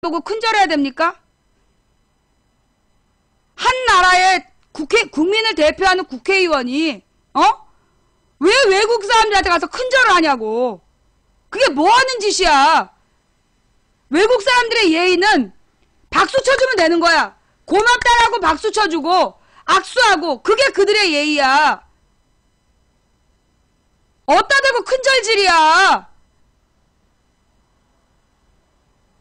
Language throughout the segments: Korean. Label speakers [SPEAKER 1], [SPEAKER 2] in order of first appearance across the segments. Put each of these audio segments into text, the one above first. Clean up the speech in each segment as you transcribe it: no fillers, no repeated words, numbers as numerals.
[SPEAKER 1] 보고 큰절해야 됩니까? 한 나라의 국민을 대표하는 국회의원이 왜 외국 사람들한테 가서 큰절을 하냐고. 그게 뭐 하는 짓이야. 외국 사람들의 예의는 박수 쳐주면 되는 거야. 고맙다라고 박수 쳐주고 악수하고, 그게 그들의 예의야. 어디다 대고 큰절질이야.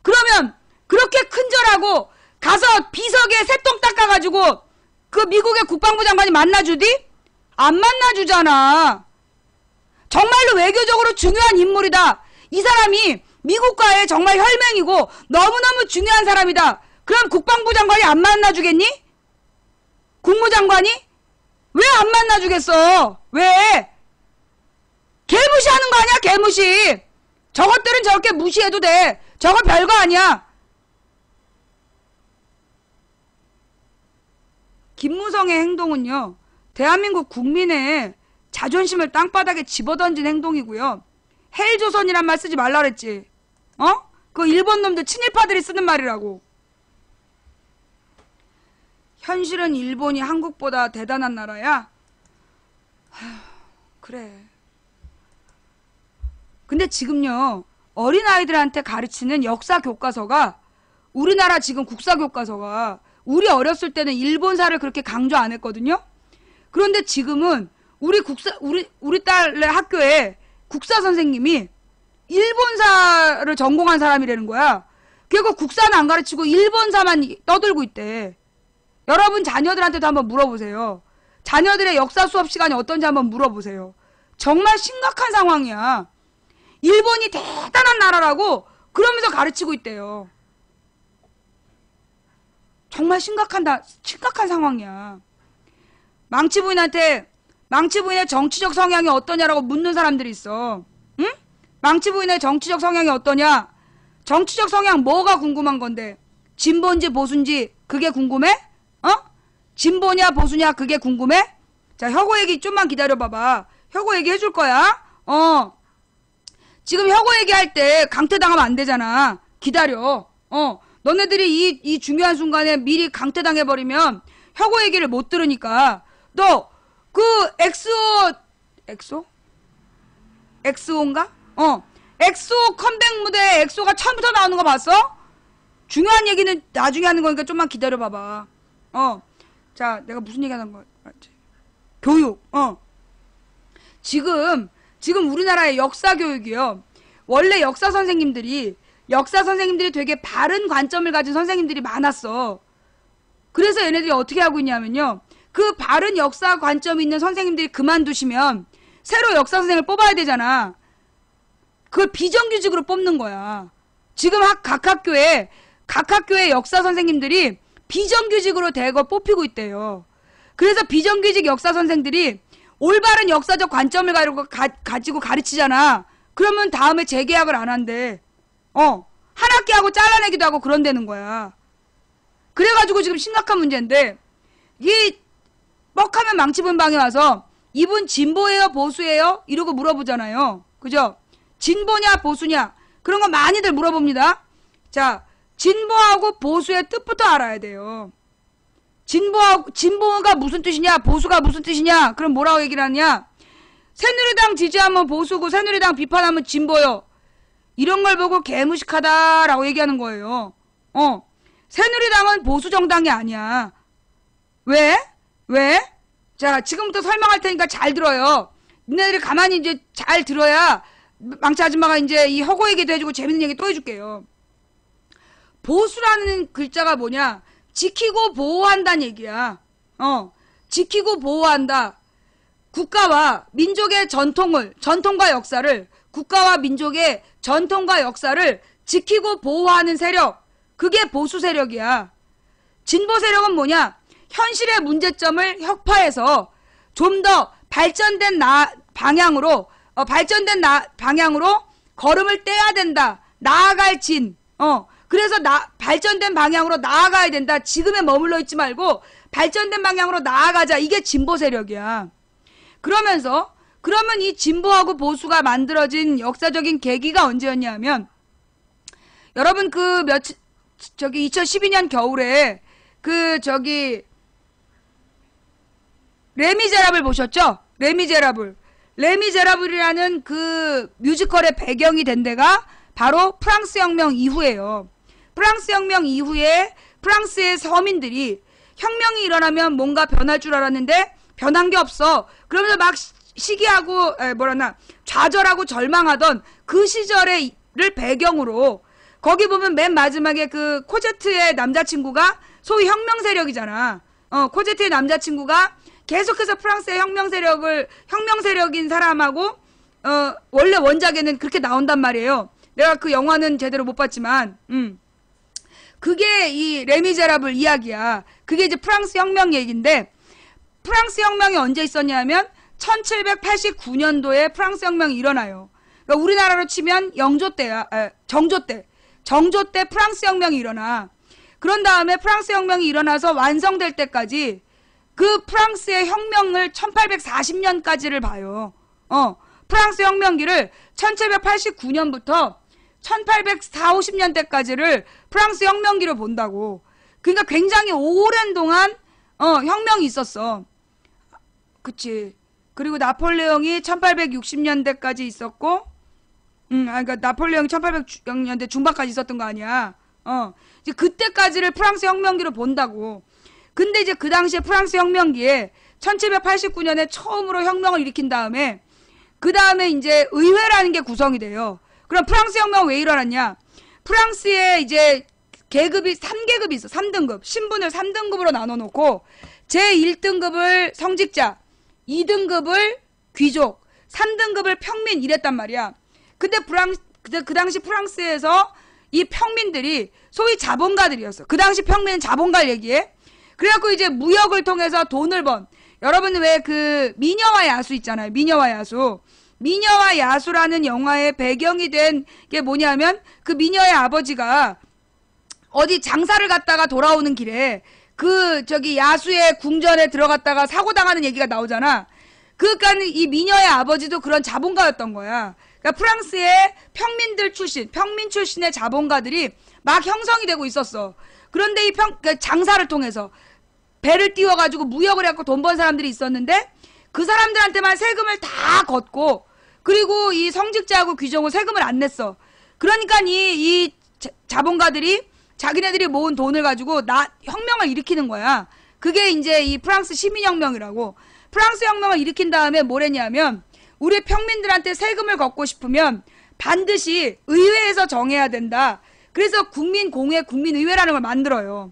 [SPEAKER 1] 그러면 그렇게 큰절하고 가서 비석에 새똥 닦아가지고 그 미국의 국방부 장관이 만나주디? 안 만나주잖아. 정말로 외교적으로 중요한 인물이다. 이 사람이 미국과의 정말 혈맹이고 너무너무 중요한 사람이다. 그럼 국방부 장관이 안 만나주겠니? 국무장관이? 왜 안 만나주겠어? 왜? 개무시하는 거 아니야? 개무시. 저것들은 저렇게 무시해도 돼. 저거 별거 아니야. 김무성의 행동은요, 대한민국 국민의 자존심을 땅바닥에 집어던진 행동이고요. 헬조선이란 말 쓰지 말라 그랬지. 그 일본 놈들 친일파들이 쓰는 말이라고. 현실은 일본이 한국보다 대단한 나라야? 그래. 근데 지금요, 어린아이들한테 가르치는 역사 교과서가, 우리나라 지금 국사 교과서가 우리 어렸을 때는 일본사를 그렇게 강조 안 했거든요. 그런데 지금은 우리 딸의 학교에 국사 선생님이 일본사를 전공한 사람이라는 거야. 그리고 국사는 안 가르치고 일본사만 떠들고 있대. 여러분 자녀들한테도 한번 물어보세요. 자녀들의 역사 수업 시간이 어떤지 한번 물어보세요. 정말 심각한 상황이야. 일본이 대단한 나라라고 그러면서 가르치고 있대요. 정말 심각한 상황이야. 망치 부인의 정치적 성향이 어떠냐라고 묻는 사람들이 있어. 응? 망치 부인의 정치적 성향이 어떠냐? 정치적 성향 뭐가 궁금한 건데? 진보인지 보수인지 그게 궁금해? 진보냐 보수냐 그게 궁금해? 자, 혁오 얘기 좀만 기다려봐봐. 혁오 얘기 해줄 거야. 지금 혁오 얘기할 때 강퇴당하면 안 되잖아. 기다려. 너네들이 이 중요한 순간에 미리 강퇴당해버리면 혁오 얘기를 못 들으니까. 너 그 엑소인가? 엑소 컴백 무대 엑소가 처음부터 나오는 거 봤어? 중요한 얘기는 나중에 하는 거니까 좀만 기다려봐봐. 자, 내가 무슨 얘기 하는 거야? 교육. 지금 우리나라의 역사 교육이요. 원래 역사 선생님들이 되게 바른 관점을 가진 선생님들이 많았어. 그래서 얘네들이 어떻게 하고 있냐면요. 그 바른 역사 관점이 있는 선생님들이 그만두시면 새로 역사 선생을 뽑아야 되잖아. 그걸 비정규직으로 뽑는 거야. 지금 각 학교에 역사 선생님들이 비정규직으로 대거 뽑히고 있대요. 그래서 비정규직 역사 선생들이 올바른 역사적 관점을 가지고 가르치잖아. 그러면 다음에 재계약을 안 한대. 한 학기하고 잘라내기도 하고 그런다는 거야. 그래가지고 지금 심각한 문제인데, 이 뻑하면 망치분 방에 와서 이분 진보예요 보수예요? 이러고 물어보잖아요. 그죠? 진보냐 보수냐 그런 거 많이들 물어봅니다. 자, 진보하고 보수의 뜻부터 알아야 돼요. 진보가 무슨 뜻이냐 보수가 무슨 뜻이냐. 그럼 뭐라고 얘기를 하냐. 새누리당 지지하면 보수고 새누리당 비판하면 진보요. 이런 걸 보고 개무식하다라고 얘기하는 거예요. 새누리당은 보수 정당이 아니야. 왜? 자, 지금부터 설명할 테니까 잘 들어요. 니네들이 가만히 이제 잘 들어야 망치 아줌마가 이제 이 허구 얘기도 해주고 재밌는 얘기 또 해줄게요. 보수라는 글자가 뭐냐? 지키고 보호한다는 얘기야. 지키고 보호한다. 국가와 민족의 전통과 역사를, 국가와 민족의 전통과 역사를 지키고 보호하는 세력. 그게 보수 세력이야. 진보 세력은 뭐냐? 현실의 문제점을 혁파해서 좀 더 발전된 방향으로 걸음을 떼야 된다. 나아갈 그래서 발전된 방향으로 나아가야 된다. 지금에 머물러 있지 말고 발전된 방향으로 나아가자. 이게 진보 세력이야. 그러면 이 진보하고 보수가 만들어진 역사적인 계기가 언제였냐면, 여러분 저기 2012년 겨울에 그 저기 레미제라블 보셨죠? 레미제라블이라는 그 뮤지컬의 배경이 된 데가 바로 프랑스 혁명 이후예요. 프랑스 혁명 이후에 프랑스의 서민들이 혁명이 일어나면 뭔가 변할 줄 알았는데 변한 게 없어. 그러면서 막 시기하고 좌절하고 절망하던 그 시절을 배경으로 거기 보면 맨 마지막에 그 코제트의 남자친구가 소위 혁명 세력이잖아. 코제트의 남자친구가 계속해서 프랑스의 혁명 세력인 사람하고 원래 원작에는 그렇게 나온단 말이에요. 내가 그 영화는 제대로 못 봤지만 그게 이 레미제라블 이야기야. 그게 이제 프랑스 혁명 얘기인데 프랑스 혁명이 언제 있었냐면 1789년도에 프랑스 혁명이 일어나요. 그러니까 우리나라로 치면 정조 때 프랑스 혁명이 일어나. 그런 다음에 프랑스 혁명이 일어나서 완성될 때까지 그 프랑스의 혁명을 1840년까지를 봐요. 프랑스 혁명기를 1789년부터 1840, 50년대까지를 프랑스 혁명기로 본다고. 그러니까 굉장히 오랜 동안 혁명이 있었어. 그치. 그리고 나폴레옹이 1860년대까지 있었고 그러니까 나폴레옹이 1800년대 중반까지 있었던 거 아니야. 이제 그때까지를 프랑스 혁명기로 본다고. 근데 이제 그 당시에 프랑스 혁명기에 1789년에 처음으로 혁명을 일으킨 다음에 그 다음에 이제 의회라는 게 구성이 돼요. 그럼 프랑스 혁명은 왜 일어났냐? 프랑스에 이제 계급이 3계급이 있어. 3등급. 신분을 3등급으로 나눠 놓고 제1등급을 성직자, 2등급을 귀족, 3등급을 평민 이랬단 말이야. 근데 그 당시 프랑스에서 이 평민들이 소위 자본가들이었어. 그 당시 평민은 자본가를 얘기해. 그래갖고 이제 무역을 통해서 돈을 번. 여러분 왜 그 미녀와 야수 있잖아요. 미녀와 야수라는 영화의 배경이 된 게 뭐냐면 그 미녀의 아버지가 어디 장사를 갔다가 돌아오는 길에 그 저기 야수의 궁전에 들어갔다가 사고 당하는 얘기가 나오잖아. 그러니까 이 미녀의 아버지도 그런 자본가였던 거야. 그러니까 프랑스의 평민 출신의 자본가들이 막 형성이 되고 있었어. 그런데 이 장사를 통해서 배를 띄워가지고 무역을 해갖고 돈 번 사람들이 있었는데 그 사람들한테만 세금을 다 걷고 그리고 이 성직자하고 귀족은 세금을 안 냈어. 그러니까 이 자본가들이 자기네들이 모은 돈을 가지고 혁명을 일으키는 거야. 그게 이제 이 프랑스 시민혁명이라고. 프랑스 혁명을 일으킨 다음에 뭐랬냐면 우리 평민들한테 세금을 걷고 싶으면 반드시 의회에서 정해야 된다. 그래서 국민의회라는 걸 만들어요.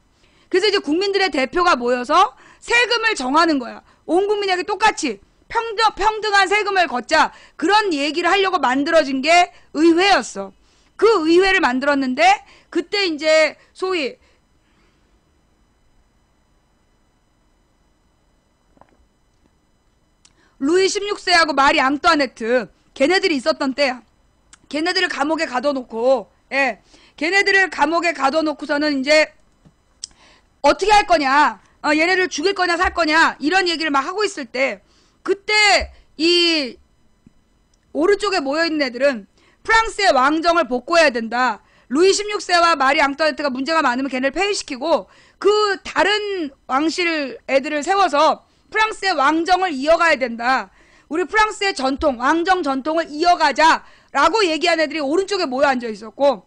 [SPEAKER 1] 그래서 이제 국민들의 대표가 모여서 세금을 정하는 거야. 온 국민에게 똑같이 평등한 세금을 걷자. 그런 얘기를 하려고 만들어진 게 의회였어. 그 의회를 만들었는데 그때 이제 소위 루이 16세하고 마리 앙뚜아네트 걔네들이 있었던 때야. 걔네들을 감옥에 가둬놓고 걔네들을 감옥에 가둬놓고서는 이제 어떻게 할 거냐, 얘네를 죽일 거냐 살 거냐 이런 얘기를 막 하고 있을 때 그때 이 오른쪽에 모여있는 애들은 프랑스의 왕정을 복구해야 된다. 루이 16세와 마리 앙뚜아네트가 문제가 많으면 걔네를 폐위시키고 그 다른 왕실 애들을 세워서 프랑스의 왕정을 이어가야 된다. 우리 프랑스의 전통, 왕정 전통을 이어가자라고 얘기한 애들이 오른쪽에 모여 앉아 있었고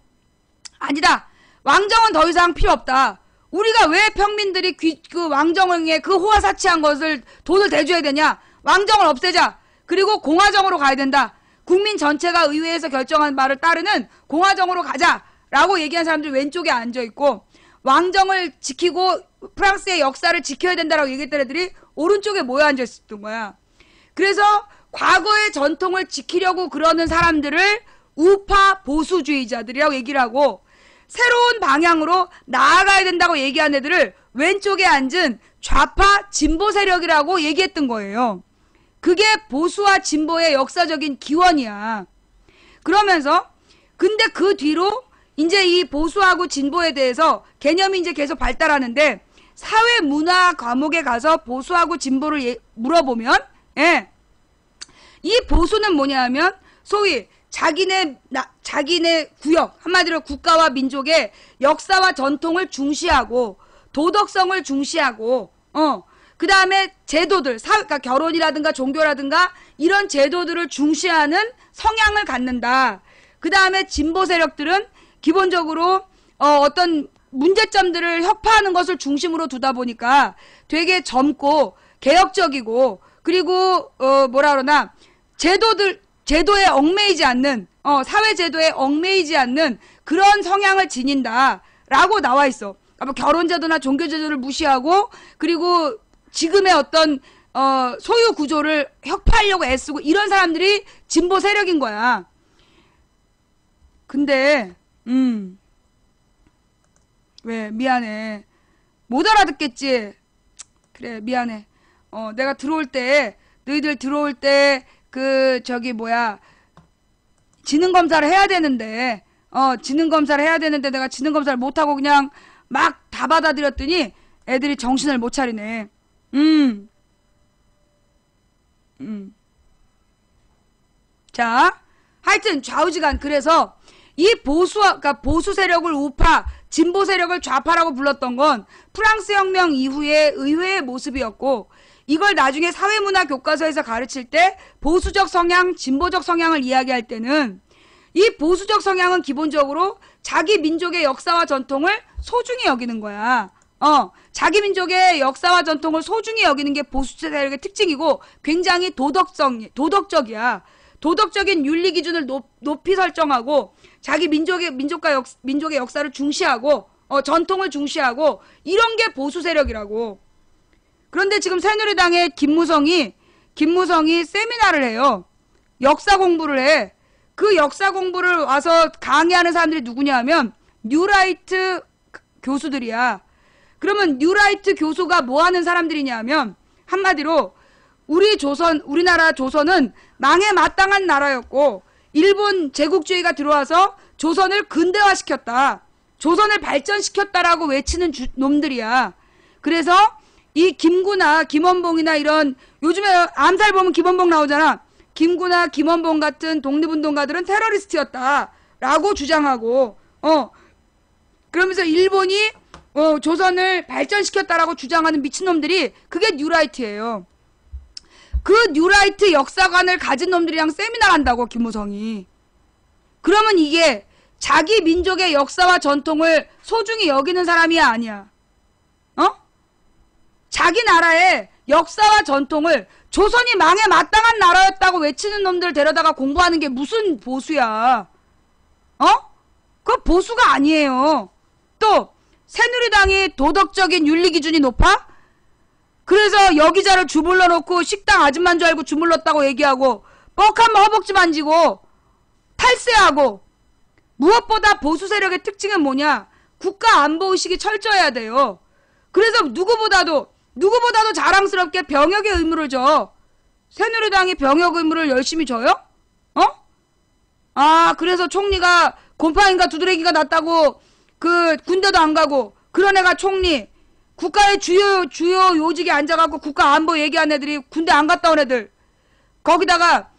[SPEAKER 1] 아니다. 왕정은 더 이상 필요 없다. 우리가 왜 평민들이 그 왕정에 그 호화사치한 것을 돈을 대줘야 되냐. 왕정을 없애자. 그리고 공화정으로 가야 된다. 국민 전체가 의회에서 결정한 바를 따르는 공화정으로 가자라고 얘기한 사람들이 왼쪽에 앉아있고 왕정을 지키고 프랑스의 역사를 지켜야 된다라고 얘기했던 애들이 오른쪽에 모여 앉아있었던 거야. 그래서 과거의 전통을 지키려고 그러는 사람들을 우파 보수주의자들이라고 얘기를 하고 새로운 방향으로 나아가야 된다고 얘기한 애들을 왼쪽에 앉은 좌파 진보 세력이라고 얘기했던 거예요. 그게 보수와 진보의 역사적인 기원이야. 그러면서 근데 그 뒤로 이제 이 보수하고 진보에 대해서 개념이 이제 계속 발달하는데 사회 문화 과목에 가서 보수하고 진보를 물어보면 이 보수는 뭐냐면 소위 자기네 구역, 한마디로 국가와 민족의 역사와 전통을 중시하고 도덕성을 중시하고 그 다음에 제도들, 그러니까 결혼이라든가 종교라든가 이런 제도들을 중시하는 성향을 갖는다. 그 다음에 진보 세력들은 기본적으로 어떤 문제점들을 혁파하는 것을 중심으로 두다 보니까 되게 젊고 개혁적이고 그리고 뭐라 그러나 제도에 얽매이지 않는 사회 제도에 얽매이지 않는 그런 성향을 지닌다라고 나와 있어. 뭐 결혼 제도나 종교 제도를 무시하고 그리고 지금의 어떤 소유 구조를 혁파하려고 애쓰고 이런 사람들이 진보 세력인 거야. 근데 왜 미안해. 못 알아듣겠지. 그래 미안해. 내가 들어올 때 너희들 들어올 때 지능검사를 해야 되는데 지능검사를 해야 되는데 내가 지능검사를 못하고 그냥 막 다 받아들였더니 애들이 정신을 못 차리네. 자, 하여튼 좌우지간. 그래서 이 그러니까 보수 세력을 우파, 진보 세력을 좌파라고 불렀던 건 프랑스 혁명 이후의 의회의 모습이었고, 이걸 나중에 사회문화 교과서에서 가르칠 때 보수적 성향, 진보적 성향을 이야기할 때는 이 보수적 성향은 기본적으로 자기 민족의 역사와 전통을 소중히 여기는 거야. 자기 민족의 역사와 전통을 소중히 여기는 게 보수 세력의 특징이고 굉장히 도덕적이야. 도덕적인 윤리 기준을 높이 설정하고 자기 민족의 역사를 중시하고 전통을 중시하고 이런 게 보수 세력이라고. 그런데 지금 새누리당의 김무성이 세미나를 해요. 역사 공부를 해. 그 역사 공부를 와서 강의하는 사람들이 누구냐 하면 뉴라이트 교수들이야. 그러면 뉴라이트 교수가 뭐 하는 사람들이냐 하면 한마디로 우리나라 조선은 망에 마땅한 나라였고 일본 제국주의가 들어와서 조선을 근대화시켰다. 조선을 발전시켰다라고 외치는 놈들이야. 그래서 이 김구나 김원봉이나 이런 요즘에 암살 보면 김원봉 나오잖아. 김구나 김원봉 같은 독립운동가들은 테러리스트였다라고 주장하고 그러면서 일본이 조선을 발전시켰다라고 주장하는 미친놈들이 그게 뉴라이트예요. 그 뉴라이트 역사관을 가진 놈들이랑 세미나 한다고 김무성이. 그러면 이게 자기 민족의 역사와 전통을 소중히 여기는 사람이야 아니야? 자기 나라의 역사와 전통을 조선이 망에 마땅한 나라였다고 외치는 놈들 데려다가 공부하는 게 무슨 보수야? 그거 보수가 아니에요. 또 새누리당이 도덕적인 윤리 기준이 높아? 그래서 여기자를 주물러 놓고 식당 아줌마인 줄 알고 주물렀다고 얘기하고 뻑하면 허벅지 만지고 탈세하고. 무엇보다 보수 세력의 특징은 뭐냐? 국가 안보 의식이 철저해야 돼요. 그래서 누구보다도 자랑스럽게 병역의 의무를 져. 새누리당이 병역 의무를 열심히 져요? 그래서 총리가 곰팡이가 두드러기가 났다고 그 군대도 안 가고 그런 애가 총리, 국가의 주요 요직에 앉아갖고 국가 안보 얘기한 애들이 군대 안 갔다 온 애들. 거기다가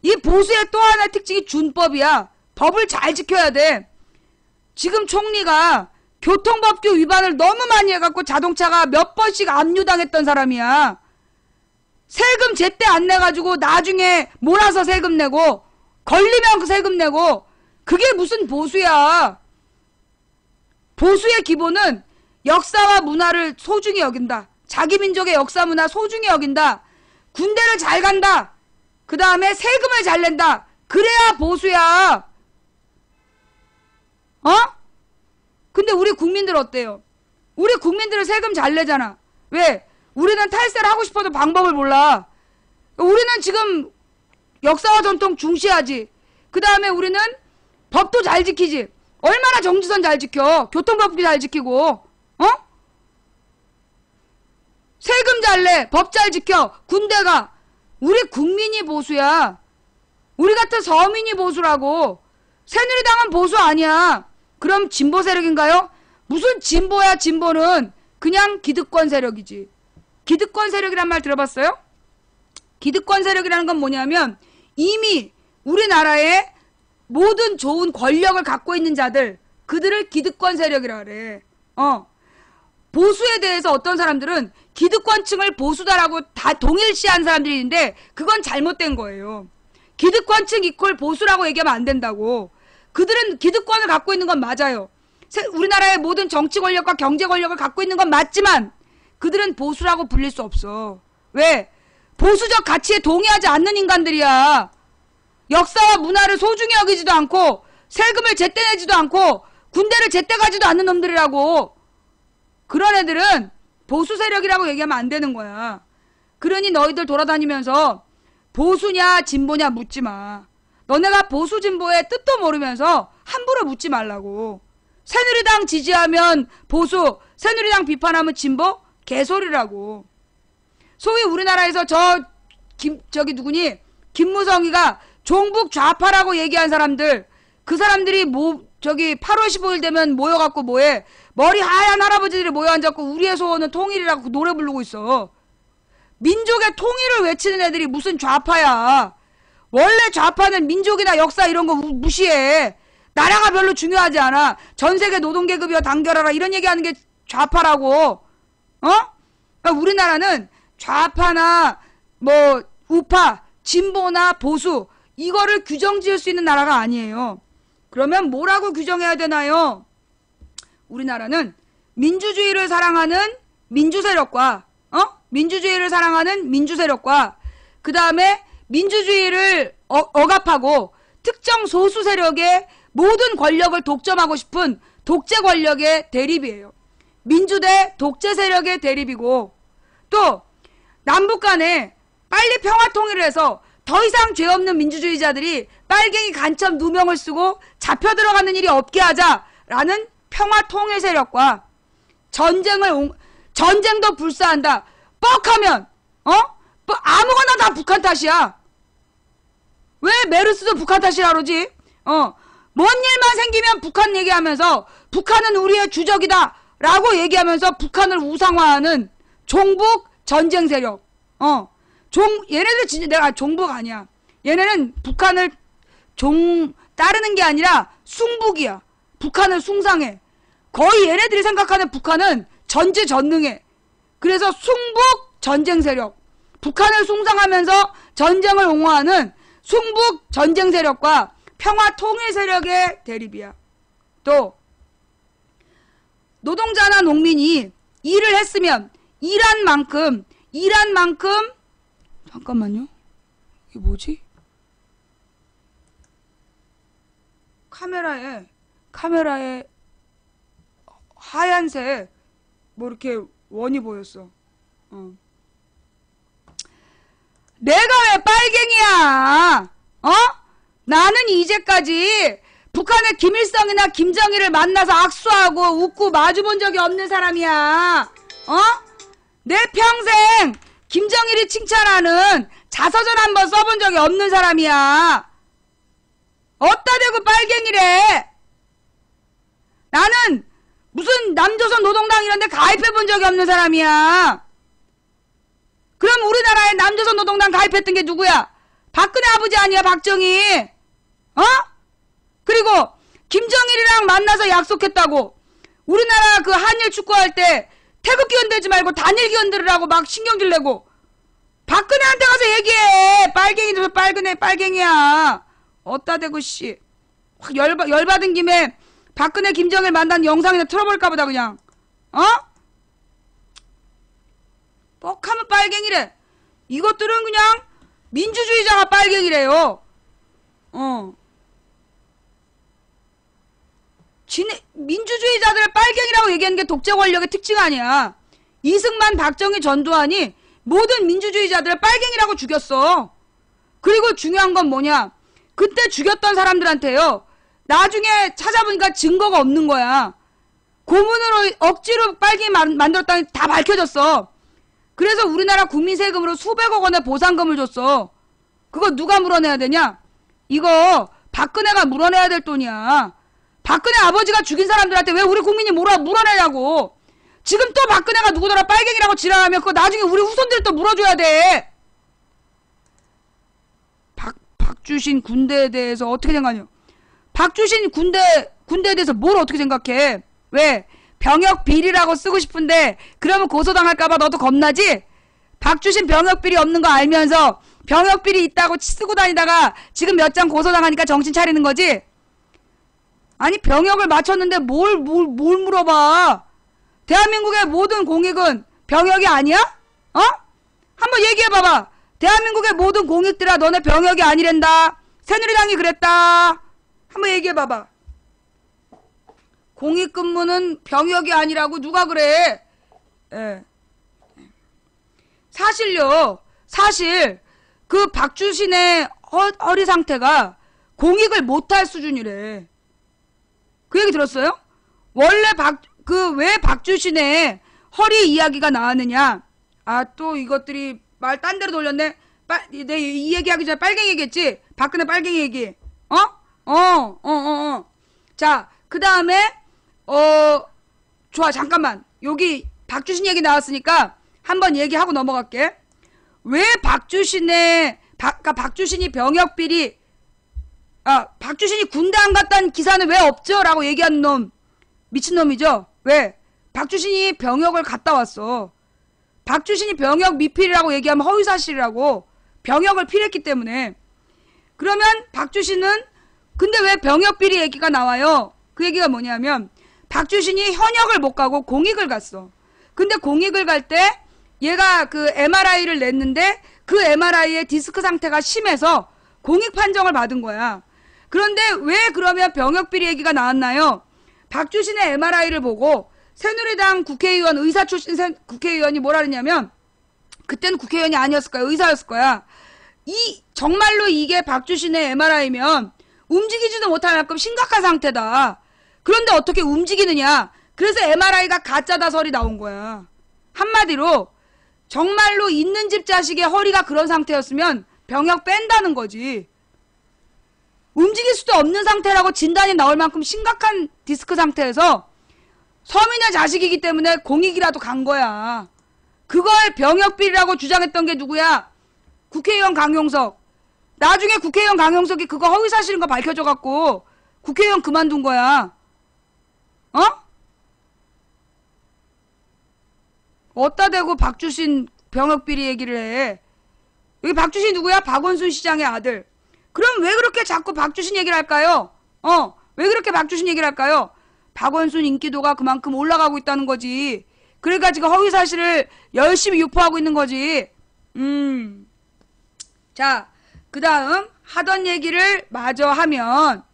[SPEAKER 1] 이 보수의 또 하나의 특징이 준법이야. 법을 잘 지켜야 돼. 지금 총리가 교통법규 위반을 너무 많이 해갖고 자동차가 몇 번씩 압류당했던 사람이야. 세금 제때 안 내가지고 나중에 몰아서 세금 내고 걸리면 그 세금 내고. 그게 무슨 보수야. 보수의 기본은 역사와 문화를 소중히 여긴다. 자기 민족의 역사 문화 소중히 여긴다. 군대를 잘 간다. 그 다음에 세금을 잘 낸다. 그래야 보수야. 근데 우리 국민들 어때요? 우리 국민들은 세금 잘 내잖아. 왜? 우리는 탈세를 하고 싶어도 방법을 몰라. 우리는 지금 역사와 전통 중시하지. 그 다음에 우리는 법도 잘 지키지. 얼마나 정지선 잘 지켜. 교통법규 잘 지키고. 세금 잘 내. 법 잘 지켜. 군대가. 우리 국민이 보수야. 우리 같은 서민이 보수라고. 새누리당은 보수 아니야. 그럼 진보 세력인가요? 무슨 진보야. 진보는 그냥 기득권 세력이지. 기득권 세력이란 말 들어봤어요? 기득권 세력이라는 건 뭐냐면 이미 우리나라의 모든 좋은 권력을 갖고 있는 자들, 그들을 기득권 세력이라 그래. 보수에 대해서 어떤 사람들은 기득권층을 보수다라고 다 동일시한 사람들이 있는데 그건 잘못된 거예요. 기득권층 이퀄 보수라고 얘기하면 안 된다고. 그들은 기득권을 갖고 있는 건 맞아요. 우리나라의 모든 정치 권력과 경제 권력을 갖고 있는 건 맞지만 그들은 보수라고 불릴 수 없어. 왜? 보수적 가치에 동의하지 않는 인간들이야. 역사와 문화를 소중히 여기지도 않고 세금을 제때 내지도 않고 군대를 제때 가지도 않는 놈들이라고. 그런 애들은 보수 세력이라고 얘기하면 안 되는 거야. 그러니 너희들 돌아다니면서 보수냐 진보냐 묻지 마. 너네가 보수 진보의 뜻도 모르면서 함부로 묻지 말라고. 새누리당 지지하면 보수, 새누리당 비판하면 진보? 개소리라고. 소위 우리나라에서 저기 누구니? 김무성이가 종북 좌파라고 얘기한 사람들, 그 사람들이 저기 8월 15일 되면 모여갖고 뭐해? 머리 하얀 할아버지들이 모여 앉았고 우리의 소원은 통일이라고 노래 부르고 있어. 민족의 통일을 외치는 애들이 무슨 좌파야. 원래 좌파는 민족이나 역사 이런 거 무시해. 나라가 별로 중요하지 않아. 전세계 노동계급이여 단결하라 이런 얘기하는 게 좌파라고. 그러니까 우리나라는 좌파나 뭐 우파, 진보나 보수 이거를 규정 지을 수 있는 나라가 아니에요. 그러면 뭐라고 규정해야 되나요? 우리나라는 민주주의를 사랑하는 민주세력과 민주주의를 사랑하는 민주세력과 그 다음에 민주주의를 억압하고 특정 소수 세력의 모든 권력을 독점하고 싶은 독재 권력의 대립이에요. 민주 대 독재 세력의 대립이고, 또 남북 간에 빨리 평화 통일을 해서 더 이상 죄 없는 민주주의자들이 빨갱이 간첩 누명을 쓰고 잡혀 들어가는 일이 없게 하자라는 평화 통일 세력과 전쟁도 불사한다. 뻑하면 아무거나 다 북한 탓이야. 왜 메르스도 북한 탓이라 그러지? 뭔 일만 생기면 북한 얘기하면서 북한은 우리의 주적이다 라고 얘기하면서 북한을 우상화하는 종북 전쟁 세력. 얘네들 진짜 내가 종북 아니야. 얘네는 북한을 따르는 게 아니라 숭북이야. 북한을 숭상해. 거의 얘네들이 생각하는 북한은 전지전능해. 그래서 숭북 전쟁 세력. 북한을 숭상하면서 전쟁을 옹호하는 숭북 전쟁 세력과 평화 통일 세력의 대립이야. 또 노동자나 농민이 일을 했으면 일한 만큼 잠깐만요. 이게 뭐지? 카메라에 하얀색 뭐 이렇게 원이 보였어. 내가 왜 빨갱이야? 나는 이제까지 북한의 김일성이나 김정일을 만나서 악수하고 웃고 마주본 적이 없는 사람이야. 내 평생 김정일이 칭찬하는 자서전 한번 써본 적이 없는 사람이야. 어따 대고 빨갱이래. 나는 무슨 남조선 노동당 이런 데 가입해본 적이 없는 사람이야. 그럼 우리나라에 남조선 노동당 가입했던 게 누구야? 박근혜 아버지 아니야, 박정희. 그리고 김정일이랑 만나서 약속했다고. 우리나라 그 한일 축구할 때 태극기 흔들지 말고 단일기 흔들으라고 막 신경질 내고. 박근혜한테 가서 얘기해. 빨갱이들 빨갱이야. 어따 대고 씨. 확 열받은 김에 박근혜 김정일 만난 영상이나 틀어볼까 보다 그냥. 뻑하면 빨갱이래. 이것들은 그냥 민주주의자가 빨갱이래요. 민주주의자들을 빨갱이라고 얘기하는 게 독재 권력의 특징 아니야. 이승만, 박정희, 전두환이 모든 민주주의자들을 빨갱이라고 죽였어. 그리고 중요한 건 뭐냐? 그때 죽였던 사람들한테요, 나중에 찾아보니까 증거가 없는 거야. 고문으로 억지로 빨갱이 만들었다니 다 밝혀졌어. 그래서 우리나라 국민 세금으로 수백억 원의 보상금을 줬어. 그거 누가 물어내야 되냐? 이거 박근혜가 물어내야 될 돈이야. 박근혜 아버지가 죽인 사람들한테 왜 우리 국민이 물어내냐고. 지금 또 박근혜가 누구더라 빨갱이라고 지랄하면 그거 나중에 우리 후손들이 또 물어줘야 돼. 박주신 군대에 대해서 어떻게 생각하냐? 박주신 군대에 대해서 뭘 어떻게 생각해? 왜? 병역 비리라고 쓰고 싶은데 그러면 고소당할까봐 너도 겁나지? 박주신 병역 비리 없는 거 알면서 병역 비리 있다고 쓰고 다니다가 지금 몇 장 고소당하니까 정신 차리는 거지? 아니 병역을 맞췄는데 뭘 물어봐? 대한민국의 모든 공익은 병역이 아니야? 어? 한번 얘기해봐봐. 대한민국의 모든 공익들아 너네 병역이 아니란다. 새누리당이 그랬다. 한번 얘기해봐봐. 공익근무는 병역이 아니라고 누가 그래? 예. 사실요. 사실 그 박주신의 허리 상태가 공익을 못할 수준이래. 그 얘기 들었어요? 원래 왜 박주신의 허리 이야기가 나왔느냐? 아, 또 이것들이 말 딴 데로 돌렸네. 내 이 얘기하기 전에 빨갱이 얘기했지? 박근혜 빨갱이 얘기. 자, 그 다음에 좋아, 잠깐만. 여기 박주신 얘기 나왔으니까 한번 얘기하고 넘어갈게. 왜 박주신이 병역비리, 박주신이 군대 안 갔다는 기사는 왜 없죠? 라고 얘기하는 놈, 미친놈이죠? 왜? 박주신이 병역을 갔다 왔어. 박주신이 병역 미필이라고 얘기하면 허위사실이라고. 병역을 필했기 때문에. 그러면 박주신은 근데 왜 병역비리 얘기가 나와요? 그 얘기가 뭐냐면 박주신이 현역을 못 가고 공익을 갔어. 근데 공익을 갈 때 얘가 그 MRI를 냈는데 그 MRI의 디스크 상태가 심해서 공익 판정을 받은 거야. 그런데 왜 그러면 병역비리 얘기가 나왔나요? 박주신의 MRI를 보고 새누리당 국회의원, 의사 출신 국회의원이 뭐라 그랬냐면, 그때는 국회의원이 아니었을 거야. 의사였을 거야. 정말로 이게 박주신의 MRI면 움직이지도 못할 만큼 심각한 상태다. 그런데 어떻게 움직이느냐? 그래서 MRI가 가짜다 설이 나온 거야. 한마디로 정말로 있는 집 자식의 허리가 그런 상태였으면 병역 뺀다는 거지. 움직일 수도 없는 상태라고 진단이 나올 만큼 심각한 디스크 상태에서 서민의 자식이기 때문에 공익이라도 간 거야. 그걸 병역비리라고 주장했던 게 누구야? 국회의원 강용석. 나중에 국회의원 강용석이 그거 허위사실인 거 밝혀져갖고 국회의원 그만둔 거야. 어디다 대고 박주신 병역비리 얘기를 해. 여기 박주신 누구야? 박원순 시장의 아들. 그럼 왜 그렇게 자꾸 박주신 얘기를 할까요? 왜 그렇게 박주신 얘기를 할까요? 박원순 인기도가 그만큼 올라가고 있다는 거지. 그러니까 지금 허위사실을 열심히 유포하고 있는 거지. 자, 그 다음 하던 얘기를 마저 하면,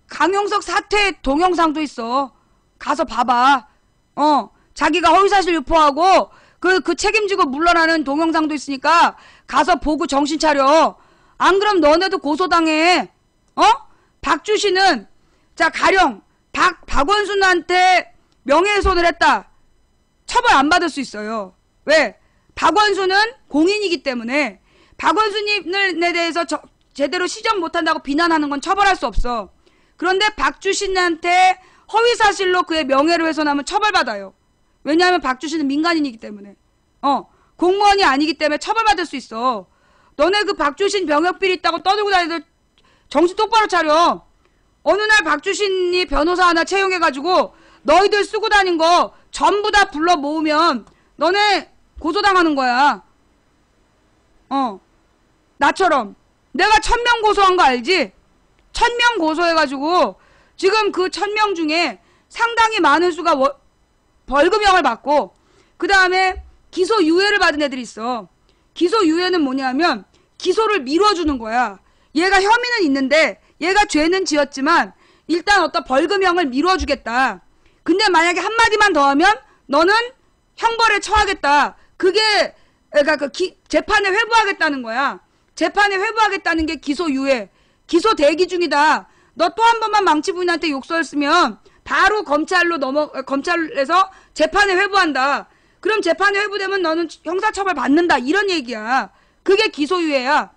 [SPEAKER 1] 강용석 사퇴 동영상도 있어. 가서 봐봐. 자기가 허위사실 유포하고 그 책임지고 물러나는 동영상도 있으니까 가서 보고 정신 차려. 안 그럼 너네도 고소당해. 박주신은 자 가령 박원순한테 명예훼손을 했다. 처벌 안 받을 수 있어요. 왜? 박원순은 공인이기 때문에 박원순에 대해서 제대로 시정 못한다고 비난하는 건 처벌할 수 없어. 그런데 박주신한테 허위사실로 그의 명예를 훼손하면 처벌받아요. 왜냐하면 박주신은 민간인이기 때문에. 공무원이 아니기 때문에 처벌받을 수 있어. 너네 그 박주신 병역비리 있다고 떠들고 다니들 정신 똑바로 차려. 어느 날 박주신이 변호사 하나 채용해가지고 너희들 쓰고 다닌 거 전부 다 불러 모으면 너네 고소당하는 거야. 나처럼. 내가 1000명 고소한 거 알지? 1000명 고소해가지고 지금 그 1000명 중에 상당히 많은 수가 벌금형을 받고 그 다음에 기소유예를 받은 애들이 있어. 기소유예는 뭐냐면 기소를 미뤄주는 거야. 얘가 혐의는 있는데 얘가 죄는 지었지만 일단 어떤 벌금형을 미뤄주겠다. 근데 만약에 한마디만 더 하면 너는 형벌에 처하겠다. 그게 그러니까 재판에 회부하겠다는 거야. 재판에 회부하겠다는 게 기소유예. 기소 대기 중이다. 너 또 한 번만 망치 부인한테 욕설했으면 바로 검찰에서 재판에 회부한다. 그럼 재판에 회부되면 너는 형사처벌 받는다. 이런 얘기야. 그게 기소유예야.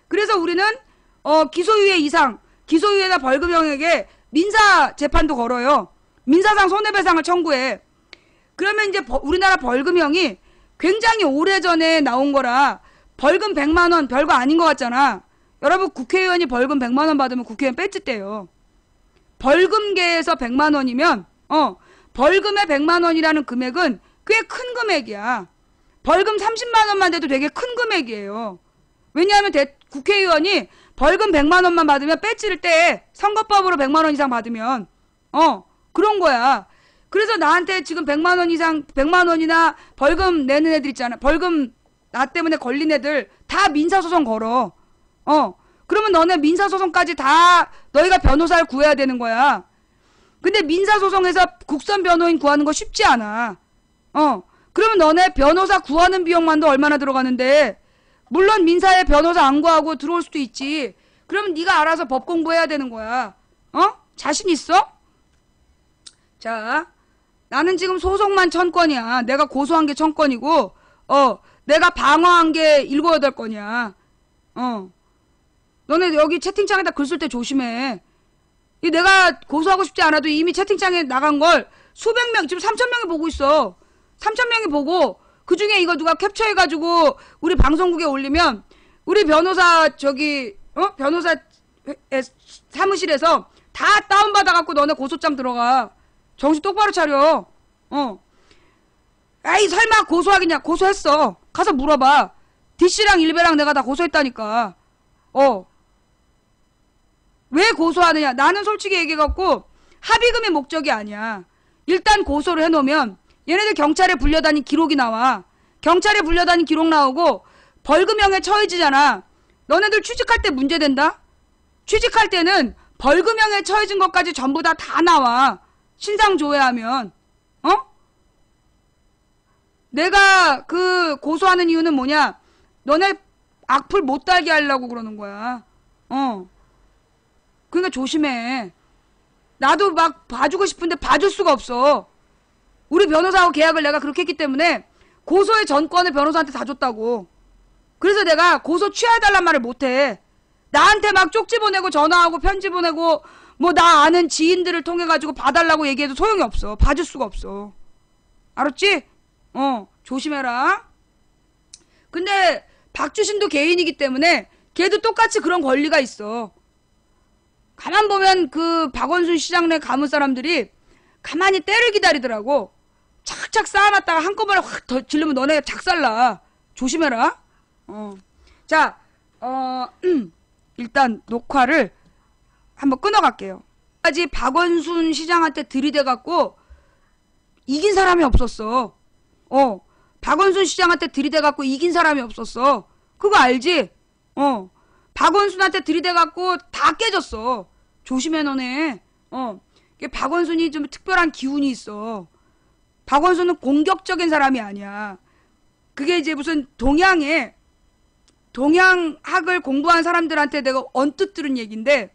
[SPEAKER 1] 그래서 우리는 기소유예 이상, 기소유예나 벌금형에게 민사 재판도 걸어요. 민사상 손해배상을 청구해. 그러면 이제 우리나라 벌금형이 굉장히 오래전에 나온 거라 벌금 100만 원 별거 아닌 것 같잖아. 여러분 국회의원이 벌금 100만 원 받으면 국회의원 배지 떼요. 벌금계에서 100만 원이면 벌금의 100만 원이라는 금액은 꽤 큰 금액이야. 벌금 30만 원만 돼도 되게 큰 금액이에요. 왜냐하면 국회의원이 벌금 100만 원만 받으면 배지를 떼. 선거법으로 100만 원 이상 받으면 그런 거야. 그래서 나한테 지금 100만 원 이상 100만 원이나 벌금 내는 애들 있잖아. 벌금 나 때문에 걸린 애들 다 민사소송 걸어. 그러면 너네 민사소송까지 다 너희가 변호사를 구해야 되는 거야. 근데 민사소송에서 국선 변호인 구하는 거 쉽지 않아. 그러면 너네 변호사 구하는 비용만도 얼마나 들어가는데, 물론 민사에 변호사 안 구하고 들어올 수도 있지. 그러면 네가 알아서 법 공부해야 되는 거야. 자신 있어? 자, 나는 지금 소송만 1000건이야. 내가 고소한 게 1000건이고, 내가 방어한 게 7, 8건이야. 너네 여기 채팅창에다 글 쓸 때 조심해. 내가 고소하고 싶지 않아도 이미 채팅창에 나간 걸 수백 명, 지금 3000명이 보고 있어. 3000명이 보고, 그 중에 이거 누가 캡처해가지고 우리 방송국에 올리면, 우리 변호사 변호사 사무실에서 다 다운받아갖고 너네 고소장 들어가. 정신 똑바로 차려. 아이, 설마 고소하겠냐? 고소했어. 가서 물어봐. DC랑 일베랑 내가 다 고소했다니까. 왜 고소하느냐? 나는 솔직히 얘기해갖고 합의금이 목적이 아니야. 일단 고소를 해놓으면 얘네들 경찰에 불려다닌 기록이 나와. 경찰에 불려다닌 기록 나오고 벌금형에 처해지잖아. 너네들 취직할 때 문제된다? 취직할 때는 벌금형에 처해진 것까지 전부 다 나와. 신상 조회하면. 내가 그 고소하는 이유는 뭐냐? 너네 악플 못 달게 하려고 그러는 거야. 그러니까 조심해. 나도 막 봐주고 싶은데 봐줄 수가 없어. 우리 변호사하고 계약을 내가 그렇게 했기 때문에 고소의 전권을 변호사한테 다 줬다고. 그래서 내가 고소 취하해달란 말을 못해. 나한테 막 쪽지 보내고 전화하고 편지 보내고 뭐 나 아는 지인들을 통해가지고 봐달라고 얘기해도 소용이 없어. 봐줄 수가 없어. 알았지? 조심해라. 근데 박주신도 개인이기 때문에 걔도 똑같이 그런 권리가 있어. 가만 보면 그 박원순 시장 내 가문 사람들이 가만히 때를 기다리더라고. 착착 쌓아놨다가 한꺼번에 확 더 질르면 너네 작살나. 조심해라. 자, 일단 녹화를 한번 끊어갈게요. 까지 박원순 시장한테 들이대갖고 이긴 사람이 없었어. 박원순 시장한테 들이대갖고 이긴 사람이 없었어. 그거 알지? 박원순한테 들이대갖고 다 깨졌어. 조심해 너네. 박원순이 좀 특별한 기운이 있어. 박원순은 공격적인 사람이 아니야. 그게 이제 무슨 동양학을 공부한 사람들한테 내가 언뜻 들은 얘기인데,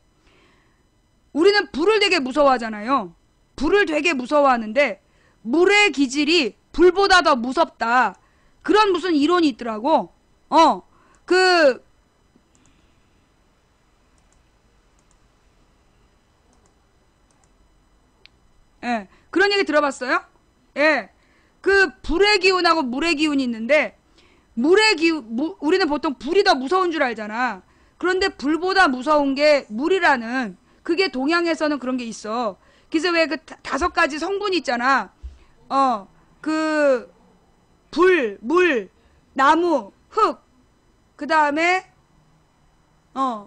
[SPEAKER 1] 우리는 불을 되게 무서워하잖아요. 불을 되게 무서워하는데 물의 기질이 불보다 더 무섭다. 그런 무슨 이론이 있더라고. 예, 그런 얘기 들어봤어요? 예, 그 불의 기운하고 물의 기운이 있는데, 우리는 보통 불이 더 무서운 줄 알잖아. 그런데 불보다 무서운 게 물이라는, 그게 동양에서는 그런 게 있어. 그래서 왜 그 5가지 성분이 있잖아. 그 불, 물, 나무, 흙, 그 다음에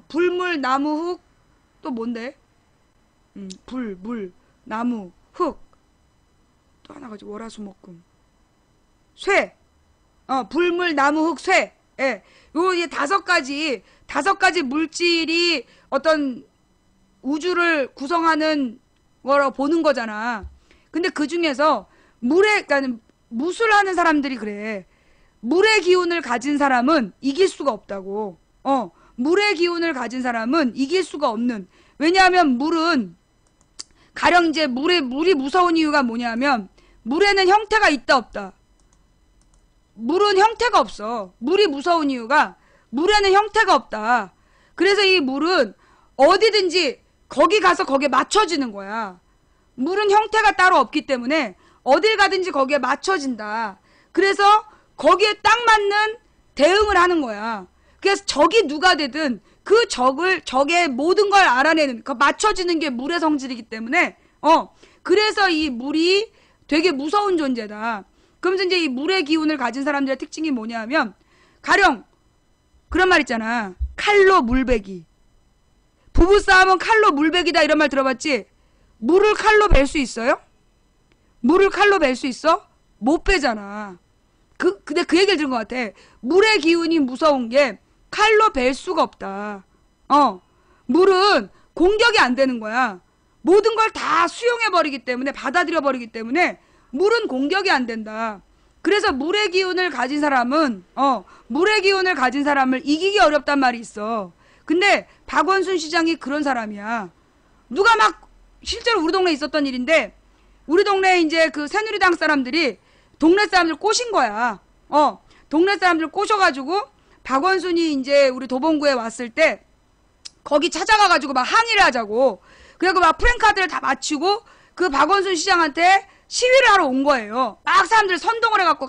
[SPEAKER 1] 불, 물, 나무, 흙, 또 뭔데? 불, 물, 나무, 흙, 또 하나 가지. 월화수목금, 쇠. 불, 물, 나무, 흙, 쇠. 예. 요 이제 5가지 물질이 어떤 우주를 구성하는 거라고 보는 거잖아. 근데 그 중에서 그러니까 무술하는 사람들이 그래. 물의 기운을 가진 사람은 이길 수가 없다고. 물의 기운을 가진 사람은 이길 수가 없는. 왜냐하면 물은 가령 이제 물이 무서운 이유가 뭐냐면, 물에는 형태가 있다 없다. 물은 형태가 없어. 물이 무서운 이유가 물에는 형태가 없다. 그래서 이 물은 어디든지 거기 가서 거기에 맞춰지는 거야. 물은 형태가 따로 없기 때문에 어딜 가든지 거기에 맞춰진다. 그래서 거기에 딱 맞는 대응을 하는 거야. 그래서 적이 누가 되든 적의 모든 걸 알아내는, 맞춰지는 게 물의 성질이기 때문에, 그래서 이 물이 되게 무서운 존재다. 그러면서 이제 이 물의 기운을 가진 사람들의 특징이 뭐냐면, 가령, 그런 말 있잖아. 칼로 물베기. 부부싸움은 칼로 물베기다 이런 말 들어봤지? 물을 칼로 벨 수 있어요? 물을 칼로 벨 수 있어? 못 베잖아. 근데 그 얘기를 들은 것 같아. 물의 기운이 무서운 게 칼로 벨 수가 없다. 물은 공격이 안 되는 거야. 모든 걸 다 수용해버리기 때문에, 받아들여버리기 때문에 물은 공격이 안 된다. 그래서 물의 기운을 가진 사람은, 물의 기운을 가진 사람을 이기기 어렵단 말이 있어. 근데 박원순 시장이 그런 사람이야. 누가 막, 실제로 우리 동네에 있었던 일인데, 우리 동네에 이제 그 새누리당 사람들이 동네 사람들 꼬신 거야. 동네 사람들 꼬셔가지고 박원순이 이제 우리 도봉구에 왔을 때 거기 찾아가가지고 막 항의를 하자고. 그래갖고 막 프랭카드를 다 맞추고 그 박원순 시장한테 시위를 하러 온 거예요. 막 사람들 선동을 해갖고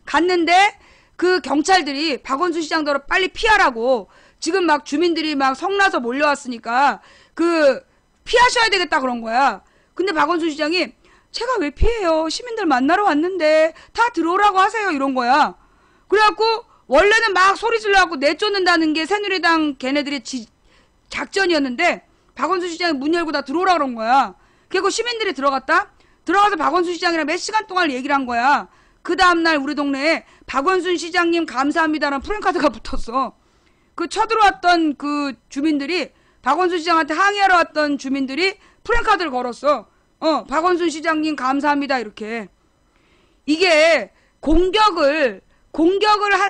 [SPEAKER 1] 갔는데 그 경찰들이 박원순 시장더러 빨리 피하라고, 지금 막 주민들이 막 성나서 몰려왔으니까 그 피하셔야 되겠다 그런 거야. 근데 박원순 시장이 제가 왜 피해요? 시민들 만나러 왔는데 다 들어오라고 하세요 이런 거야. 그래갖고 원래는 막 소리 질러갖고 내쫓는다는 게 새누리당 걔네들의 작전이었는데 박원순 시장이 문 열고 다 들어오라 그런 거야. 그리고 시민들이 들어가서 박원순 시장이랑 몇 시간 동안 얘기를 한 거야. 그 다음날 우리 동네에 박원순 시장님 감사합니다라는 프랭카드가 붙었어. 그 쳐들어왔던 그 주민들이, 박원순 시장한테 항의하러 왔던 주민들이 프랭카드를 걸었어. 박원순 시장님 감사합니다 이렇게. 이게 공격을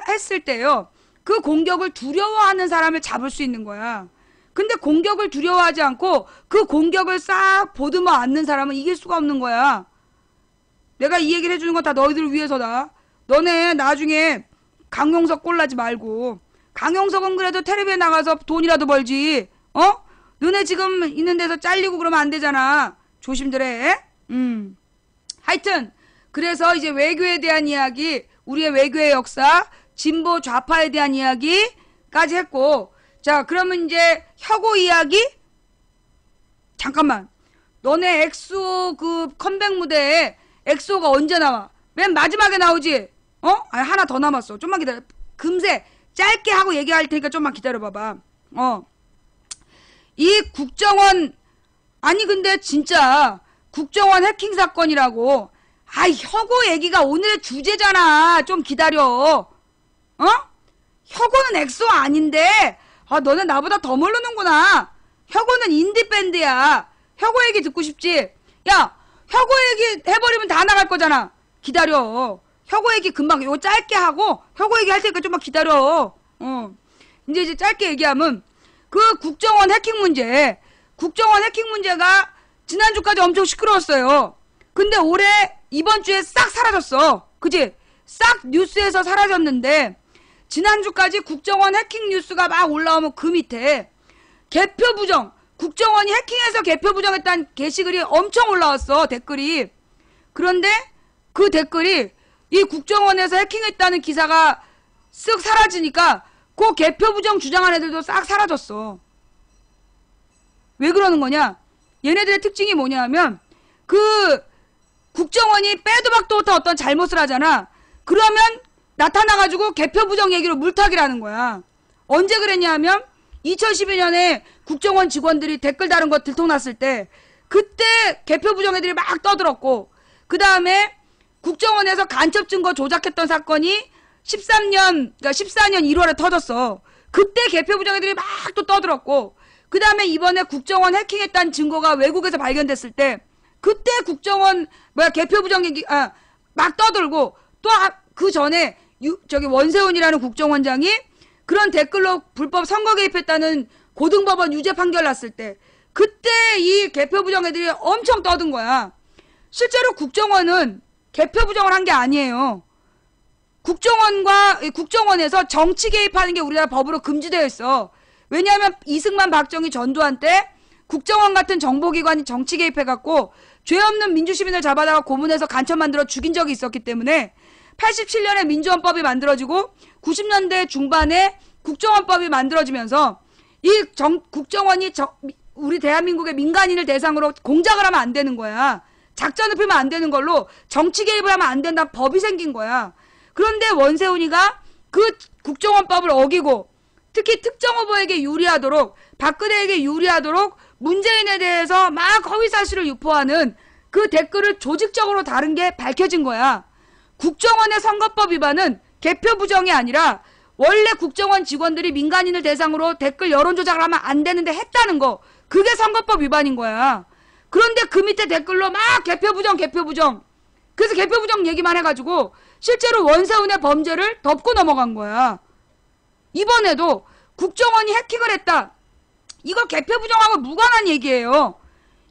[SPEAKER 1] 했을 때요, 그 공격을 두려워하는 사람을 잡을 수 있는 거야. 근데 공격을 두려워하지 않고 그 공격을 싹 보듬어 안는 사람은 이길 수가 없는 거야. 내가 이 얘기를 해주는 건 다 너희들 위해서다. 너네 나중에 강용석 꼴나지 말고. 강용석은 그래도 텔레비에 나가서 돈이라도 벌지. 너네 지금 있는 데서 잘리고 그러면 안 되잖아. 조심들 해. 하여튼 그래서 이제 외교에 대한 이야기, 우리의 외교의 역사, 진보 좌파에 대한 이야기까지 했고, 자 그러면 이제 혁오 이야기? 잠깐만, 너네 엑소 그 컴백 무대에 엑소가 언제 나와? 맨 마지막에 나오지? 아니 하나 더 남았어. 좀만 기다려. 금세 짧게 하고 얘기할 테니까 좀만 기다려봐봐. 이 국정원, 아니 근데 진짜 국정원 해킹 사건이라고. 혁오 얘기가 오늘의 주제잖아. 좀 기다려. 혁오는 엑소 아닌데. 너네 나보다 더 모르는구나. 혁오는 인디밴드야. 혁오 얘기 듣고 싶지? 야, 혁오 얘기 해버리면 다 나갈 거잖아. 기다려. 혁오 얘기 금방, 이거 짧게 하고 혁오 얘기 할 테니까 좀만 기다려. 이제 짧게 얘기하면 그 국정원 해킹 문제가 지난주까지 엄청 시끄러웠어요. 근데 이번 주에 싹 사라졌어. 그치? 싹 뉴스에서 사라졌는데, 지난주까지 국정원 해킹 뉴스가 막 올라오면 그 밑에 개표 부정, 국정원이 해킹해서 개표 부정했다는 게시글이 엄청 올라왔어. 댓글이. 그런데 그 댓글이 이 국정원에서 해킹했다는 기사가 쓱 사라지니까 그 개표 부정 주장한 애들도 싹 사라졌어. 왜 그러는 거냐? 얘네들의 특징이 뭐냐면, 그 국정원이 빼도 박도 못한 어떤 잘못을 하잖아. 그러면 나타나가지고 개표 부정 얘기로 물타기라는 거야. 언제 그랬냐 하면 2012년에 국정원 직원들이 댓글 다른 거 들통났을 때, 그때 개표 부정 애들이 막 떠들었고, 그 다음에 국정원에서 간첩 증거 조작했던 사건이 14년 1월에 터졌어. 그때 개표 부정 애들이 막 또 떠들었고, 그 다음에 이번에 국정원 해킹했다는 증거가 외국에서 발견됐을 때, 그때 국정원 개표 부정 얘기 막 떠들고, 또 그 전에 원세훈이라는 국정원장이 그런 댓글로 불법 선거 개입했다는 고등법원 유죄 판결 났을 때, 그때 이 개표 부정 애들이 엄청 떠든 거야. 실제로 국정원은 개표 부정을 한 게 아니에요. 국정원에서 정치 개입하는 게 우리나라 법으로 금지되어 있어. 왜냐하면 이승만 박정희 전두환 때 국정원 같은 정보기관이 정치 개입해갖고 죄 없는 민주시민을 잡아다가 고문해서 간첩 만들어 죽인 적이 있었기 때문에 87년에 민주헌법이 만들어지고 90년대 중반에 국정원법이 만들어지면서 이 국정원이 우리 대한민국의 민간인을 대상으로 공작을 하면 안 되는 거야. 작전을 펴면 안 되는 걸로 정치 개입을 하면 안 된다는 법이 생긴 거야. 그런데 원세훈이가 그 국정원법을 어기고 특히 특정 후보에게 유리하도록, 박근혜에게 유리하도록 문재인에 대해서 막 허위사실을 유포하는 그 댓글을 조직적으로 다른 게 밝혀진 거야. 국정원의 선거법 위반은 개표 부정이 아니라 원래 국정원 직원들이 민간인을 대상으로 댓글 여론 조작을 하면 안 되는데 했다는 거. 그게 선거법 위반인 거야. 그런데 그 밑에 댓글로 막 개표 부정, 개표 부정. 그래서 개표 부정 얘기만 해가지고 실제로 원세훈의 범죄를 덮고 넘어간 거야. 이번에도 국정원이 해킹을 했다. 이거 개표 부정하고 무관한 얘기예요.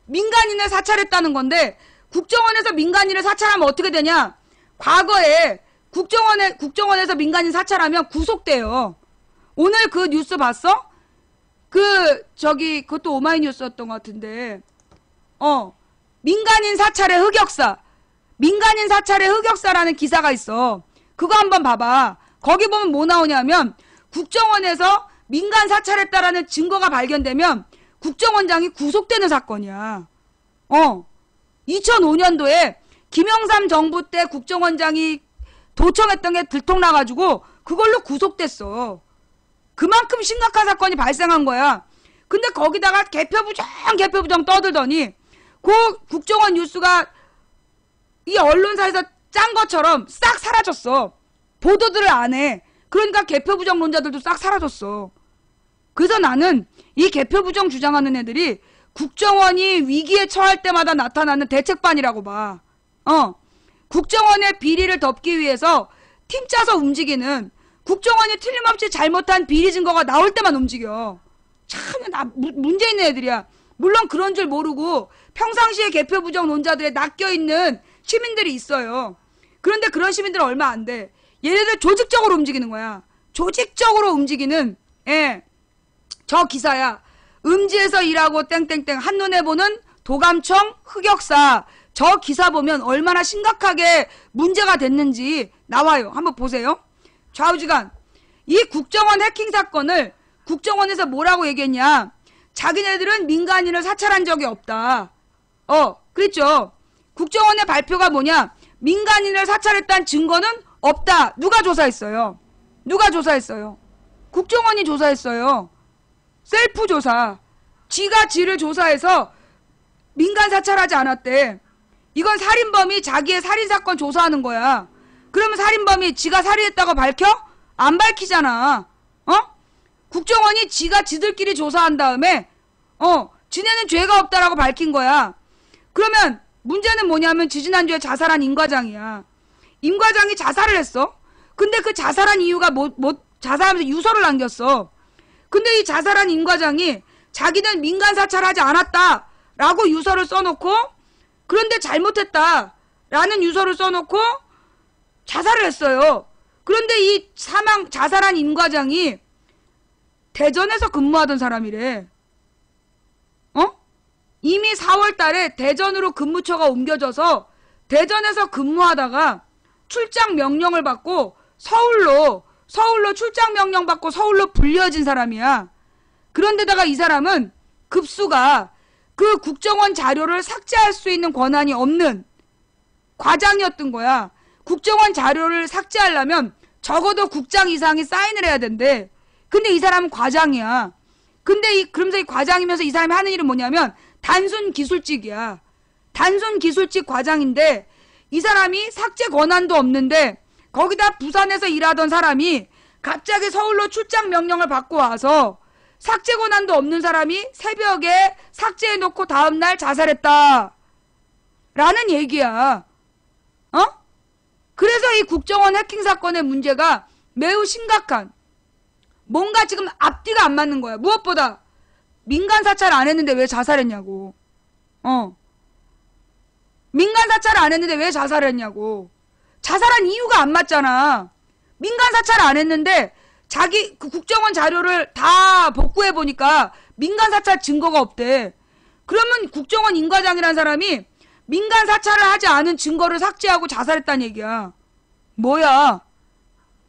[SPEAKER 1] 민간인을 사찰했다는 건데 국정원에서 민간인을 사찰하면 어떻게 되냐? 과거에 국정원에서 민간인 사찰하면 구속돼요. 오늘 그 뉴스 봤어? 그것도 오마이뉴스였던 것 같은데. 민간인 사찰의 흑역사. 민간인 사찰의 흑역사라는 기사가 있어. 그거 한번 봐봐. 거기 보면 뭐 나오냐면 국정원에서 민간 사찰했다라는 증거가 발견되면 국정원장이 구속되는 사건이야. 2005년도에 김영삼 정부 때 국정원장이 도청했던 게 들통나가지고 그걸로 구속됐어. 그만큼 심각한 사건이 발생한 거야. 근데 거기다가 개표 부정 떠들더니 그 국정원 뉴스가 이 언론사에서 짠 것처럼 싹 사라졌어. 보도들을 안 해. 그러니까 개표 부정론자들도 싹 사라졌어. 그래서 나는 이 개표 부정 주장하는 애들이 국정원이 위기에 처할 때마다 나타나는 대책반이라고 봐. 국정원의 비리를 덮기 위해서 팀 짜서 움직이는, 국정원이 틀림없이 잘못한 비리 증거가 나올 때만 움직여. 참 문제 있는 애들이야. 물론 그런 줄 모르고 평상시에 개표 부정 논자들에 낚여있는 시민들이 있어요. 그런데 그런 시민들은 얼마 안 돼. 얘네들 조직적으로 움직이는 거야. 조직적으로 움직이는 저 기사야. 음지에서 일하고 땡땡땡 한눈에 보는 도감청 흑역사. 저 기사 보면 얼마나 심각하게 문제가 됐는지 나와요. 한번 보세요. 좌우지간. 이 국정원 해킹 사건을 국정원에서 뭐라고 얘기했냐. 자기네들은 민간인을 사찰한 적이 없다. 그랬죠. 국정원의 발표가 뭐냐. 민간인을 사찰했다는 증거는 없다. 누가 조사했어요? 누가 조사했어요? 국정원이 조사했어요. 셀프 조사. 지가 지를 조사해서 민간 사찰하지 않았대. 이건 살인범이 자기의 살인사건 조사하는 거야. 그러면 살인범이 지가 살인했다고 밝혀? 안 밝히잖아. 국정원이 지가 지들끼리 조사한 다음에 지네는 죄가 없다라고 밝힌 거야. 그러면 문제는 뭐냐면 지지난주에 자살한 임 과장이야. 임 과장이 자살을 했어. 근데 그 자살한 이유가 자살하면서 유서를 남겼어. 근데 이 자살한 임 과장이 자기는 민간 사찰하지 않았다라고 유서를 써놓고, 그런데 잘못했다라는 유서를 써놓고 자살을 했어요. 그런데 이 자살한 임 과장이 대전에서 근무하던 사람이래. 이미 4월 달에 대전으로 근무처가 옮겨져서 대전에서 근무하다가 출장 명령을 받고 서울로 출장 명령 받고 서울로 불려진 사람이야. 그런데다가 이 사람은 급수가 그 국정원 자료를 삭제할 수 있는 권한이 없는 과장이었던 거야. 국정원 자료를 삭제하려면 적어도 국장 이상이 사인을 해야 된대. 근데 이 사람은 과장이야. 근데 그러면서 이 과장이면서 이 사람이 하는 일은 뭐냐면 단순 기술직이야. 단순 기술직 과장인데 이 사람이 삭제 권한도 없는데 거기다 부산에서 일하던 사람이 갑자기 서울로 출장 명령을 받고 와서 삭제 권한도 없는 사람이 새벽에 삭제해놓고 다음날 자살했다. 라는 얘기야. 그래서 이 국정원 해킹 사건의 문제가 매우 심각한, 뭔가 지금 앞뒤가 안 맞는 거야. 무엇보다 민간 사찰 안 했는데 왜 자살했냐고. 민간 사찰 안 했는데 왜 자살했냐고. 자살한 이유가 안 맞잖아. 민간 사찰 안 했는데 자기 그 국정원 자료를 다 복구해 보니까 민간 사찰 증거가 없대. 그러면 국정원 임 과장이라는 사람이 민간 사찰을 하지 않은 증거를 삭제하고 자살했다는 얘기야. 뭐야?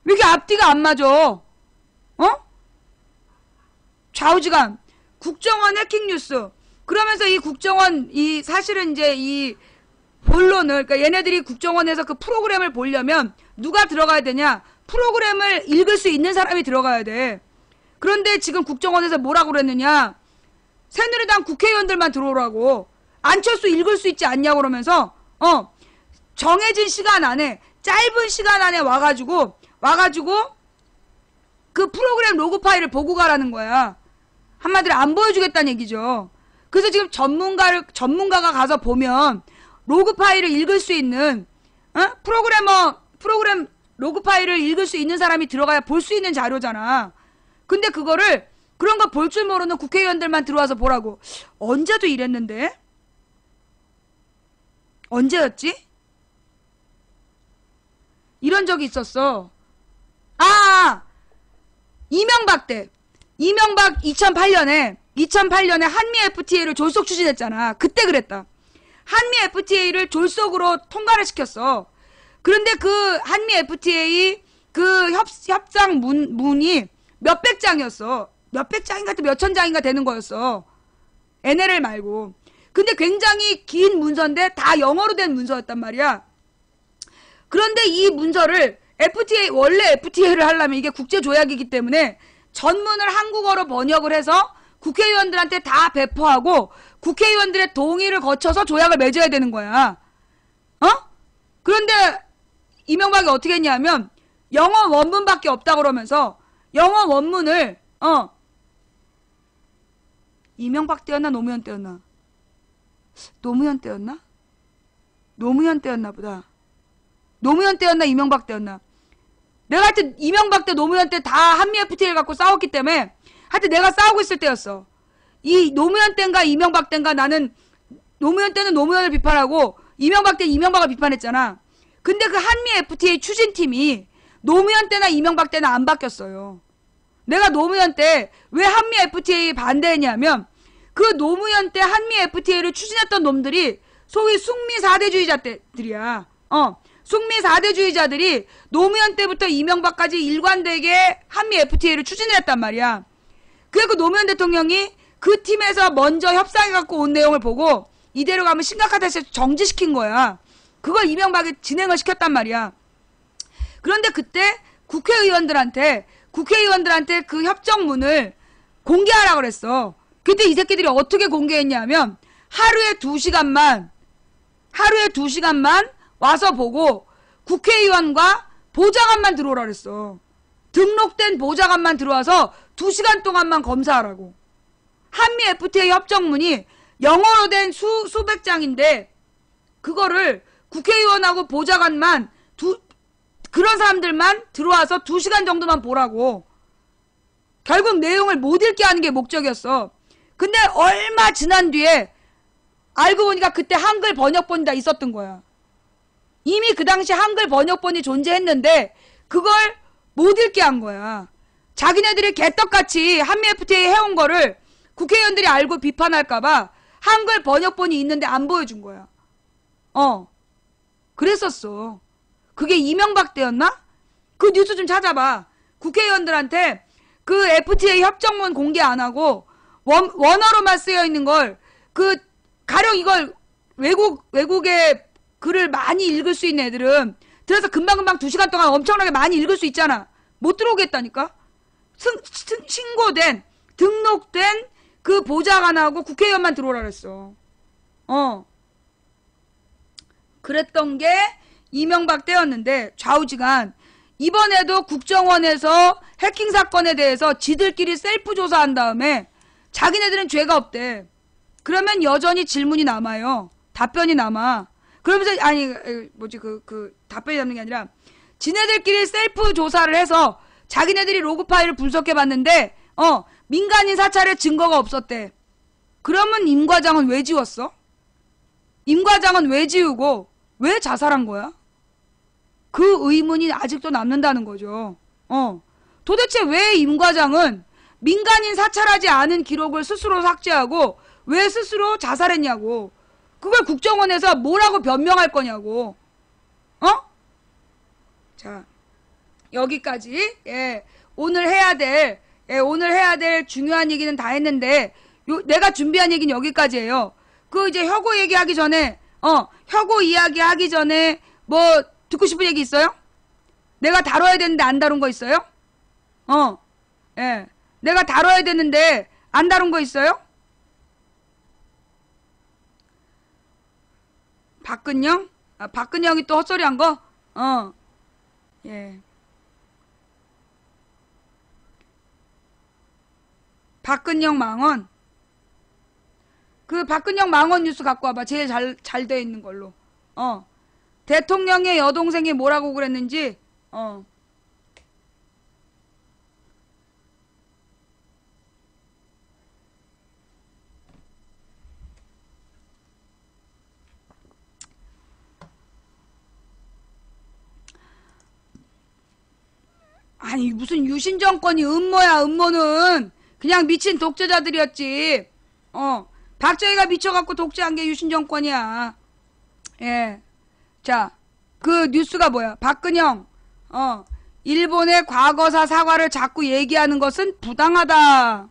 [SPEAKER 1] 왜 이렇게 앞뒤가 안 맞아? 좌우지간 국정원 해킹 뉴스. 그러면서 이 국정원 이 사실은 이제 이 본론을 그러니까 얘네들이 국정원에서 그 프로그램을 보려면 누가 들어가야 되냐? 프로그램을 읽을 수 있는 사람이 들어가야 돼. 그런데 지금 국정원에서 뭐라고 그랬느냐? 새누리당 국회의원들만 들어오라고. 안철수 읽을 수 있지 않냐고 그러면서 정해진 시간 안에 짧은 시간 안에 와가지고 그 프로그램 로그 파일을 보고 가라는 거야. 한마디로 안 보여주겠다는 얘기죠. 그래서 지금 전문가가 가서 보면 로그 파일을 읽을 수 있는 프로그램 로그 파일을 읽을 수 있는 사람이 들어가야 볼 수 있는 자료잖아. 근데 그런 거 볼 줄 모르는 국회의원들만 들어와서 보라고. 언제도 이랬는데? 언제였지? 이런 적이 있었어. 이명박 때. 이명박 2008년에 한미 FTA를 졸속 추진했잖아. 그때 그랬다. 한미 FTA를 졸속으로 통과를 시켰어. 그런데 그 한미 FTA 그 협상 문이 몇백 장이었어. 몇백 장인가 몇천 장인가 되는 거였어. NLL 말고. 근데 굉장히 긴 문서인데 다 영어로 된 문서였단 말이야. 그런데 이 문서를 원래 FTA를 하려면 이게 국제조약이기 때문에 전문을 한국어로 번역을 해서 국회의원들한테 다 배포하고 국회의원들의 동의를 거쳐서 조약을 맺어야 되는 거야. 그런데 이명박이 어떻게 했냐면 영어 원문밖에 없다 그러면서 영어 원문을 이명박 때였나 노무현 때였나? 노무현 때였나? 노무현 때였나 보다. 노무현 때였나 이명박 때였나? 내가 하여튼 이명박 때 노무현 때 다 한미 FTA를 갖고 싸웠기 때문에 하여튼 내가 싸우고 있을 때였어. 이 노무현 때인가 이명박 때인가 나는 노무현 때는 노무현을 비판하고 이명박 때 이명박을 비판했잖아. 근데 그 한미 FTA 추진팀이 노무현 때나 이명박 때는 안 바뀌었어요. 내가 노무현 때 왜 한미 FTA에 반대했냐면 그 노무현 때 한미 FTA를 추진했던 놈들이 소위 숙미 4대주의자들이야. 숙미 4대주의자들이 노무현 때부터 이명박까지 일관되게 한미 FTA를 추진을 했단 말이야. 그래서 노무현 대통령이 그 팀에서 먼저 협상해갖고 온 내용을 보고 이대로 가면 심각하다 해서 정지시킨 거야. 그걸 이명박이 진행을 시켰단 말이야. 그런데 그때 국회의원들한테 그 협정문을 공개하라 그랬어. 그때 이 새끼들이 어떻게 공개했냐면 하루에 2시간만 와서 보고 국회의원과 보좌관만 들어오라 그랬어. 등록된 보좌관만 들어와서 2시간 동안만 검사하라고. 한미 FTA 협정문이 영어로 된 수백 장인데 그거를 국회의원하고 보좌관만 그런 사람들만 들어와서 2시간 정도만 보라고. 결국 내용을 못 읽게 하는 게 목적이었어. 근데 얼마 지난 뒤에 알고 보니까 그때 한글 번역본이 다 있었던 거야. 이미 그 당시 한글 번역본이 존재했는데 그걸 못 읽게 한 거야. 자기네들이 개떡같이 한미 FTA 해온 거를 국회의원들이 알고 비판할까봐 한글 번역본이 있는데 안 보여준 거야. 그랬었어. 그게 이명박 때였나? 그 뉴스 좀 찾아봐. 국회의원들한테 그 FTA 협정문 공개 안 하고 원어로만 쓰여 있는 걸 가령 이걸 외국의 글을 많이 읽을 수 있는 애들은 들어서 금방금방 2시간 동안 엄청나게 많이 읽을 수 있잖아. 못 들어오겠다니까? 신고된, 등록된 그 보좌관하고 국회의원만 들어오라 그랬어. 그랬던 게 이명박 때였는데 좌우지간 이번에도 국정원에서 해킹 사건에 대해서 지들끼리 셀프 조사한 다음에 자기네들은 죄가 없대. 그러면 여전히 질문이 남아요. 답변이 남아. 그러면서 답변이 남는 게 아니라 지네들끼리 셀프 조사를 해서 자기네들이 로그 파일을 분석해 봤는데 민간인 사찰의 증거가 없었대. 그러면 임 과장은 왜 지웠어? 임 과장은 왜 지우고 왜 자살한 거야? 그 의문이 아직도 남는다는 거죠. 도대체 왜 임 과장은 민간인 사찰하지 않은 기록을 스스로 삭제하고 왜 스스로 자살했냐고. 그걸 국정원에서 뭐라고 변명할 거냐고. 자, 여기까지 오늘 해야 될 예, 오늘 해야 될 중요한 얘기는 다 했는데 내가 준비한 얘기는 여기까지예요. 그 이제 혁오 얘기하기 전에 혁오 이야기 하기 전에 뭐 듣고 싶은 얘기 있어요? 내가 다뤄야 되는데 안 다룬 거 있어요? 예. 내가 다뤄야 되는데 안 다룬 거 있어요? 박근영? 박근영이 또 헛소리 한 거? 예. 박근영 망언. 그 박근영 망언 뉴스 갖고 와봐. 제일 잘 돼 있는 걸로. 대통령의 여동생이 뭐라고 그랬는지, 아니, 무슨 유신 정권이 음모야, 음모는. 그냥 미친 독재자들이었지. 박정희가 미쳐갖고 독재한 게 유신 정권이야. 예. 자, 그 뉴스가 뭐야? 박근영, 일본의 과거사 사과를 자꾸 얘기하는 것은 부당하다.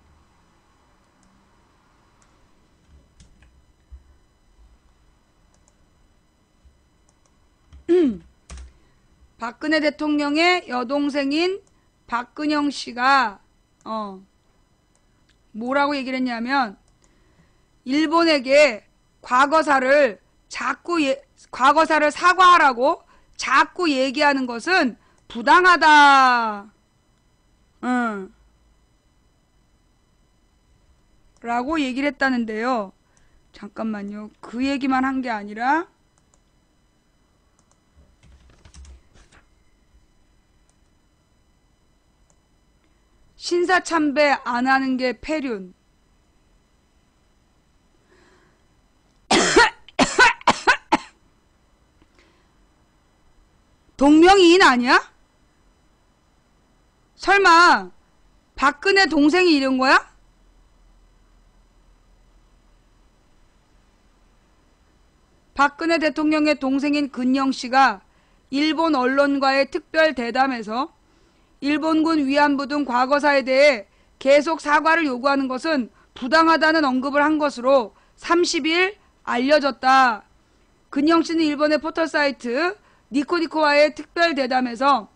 [SPEAKER 1] 박근혜 대통령의 여동생인 박근영 씨가, 뭐라고 얘기를 했냐면, 일본에게 과거사를 과거사를 사과하라고 자꾸 얘기하는 것은 부당하다. 라고 얘기를 했다는데요. 잠깐만요. 그 얘기만 한 게 아니라, 신사참배 안 하는 게 폐륜. 동명이인 아니야? 설마 박근혜 동생이 이런 거야? 박근혜 대통령의 동생인 근영 씨가 일본 언론과의 특별 대담에서 일본군 위안부 등 과거사에 대해 계속 사과를 요구하는 것은 부당하다는 언급을 한 것으로 30일 알려졌다. 근영 씨는 일본의 포털사이트 니코니코와의 특별 대담에서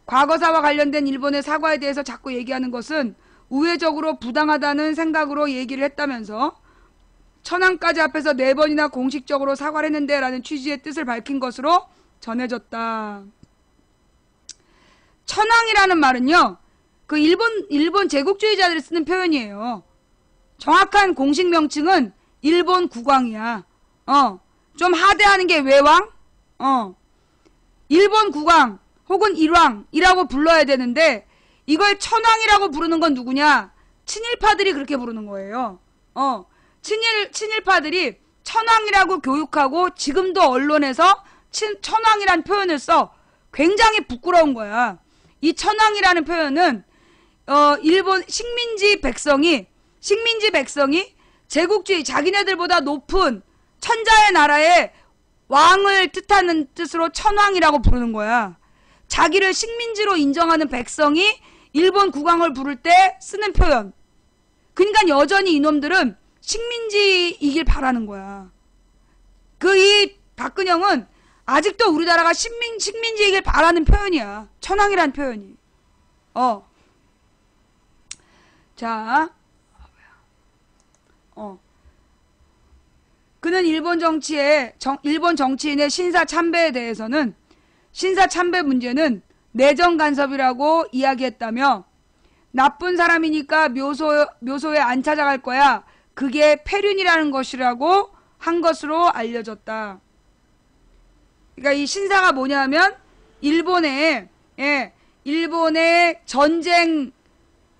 [SPEAKER 1] 과거사와 관련된 일본의 사과에 대해서 자꾸 얘기하는 것은 우회적으로 부당하다는 생각으로 얘기를 했다면서 천황까지 앞에서 4번이나 공식적으로 사과를 했는데 라는 취지의 뜻을 밝힌 것으로 전해졌다. 천황이라는 말은요, 그 일본 제국주의자들이 쓰는 표현이에요. 정확한 공식 명칭은 일본 국왕이야. 좀 하대하는 게 외왕? 일본 국왕 혹은 일왕이라고 불러야 되는데 이걸 천황이라고 부르는 건 누구냐? 친일파들이 그렇게 부르는 거예요. 친일파들이 천황이라고 교육하고 지금도 언론에서 천황이란 표현을 써. 굉장히 부끄러운 거야. 이 천황이라는 표현은 일본 식민지 백성이 제국주의 자기네들보다 높은 천자의 나라의 왕을 뜻하는 뜻으로 천황이라고 부르는 거야. 자기를 식민지로 인정하는 백성이 일본 국왕을 부를 때 쓰는 표현. 그러니까 여전히 이놈들은 식민지이길 바라는 거야. 이 박근영은 아직도 우리나라가 식민지이길 바라는 표현이야. 천황이란 표현이. 자, 그는 일본 정치인의 신사 참배에 대해서는 신사 참배 문제는 내정 간섭이라고 이야기했다며 나쁜 사람이니까 묘소에 안 찾아갈 거야. 그게 폐륜이라는 것이라고 한 것으로 알려졌다. 그러니까 이 신사가 뭐냐면 일본의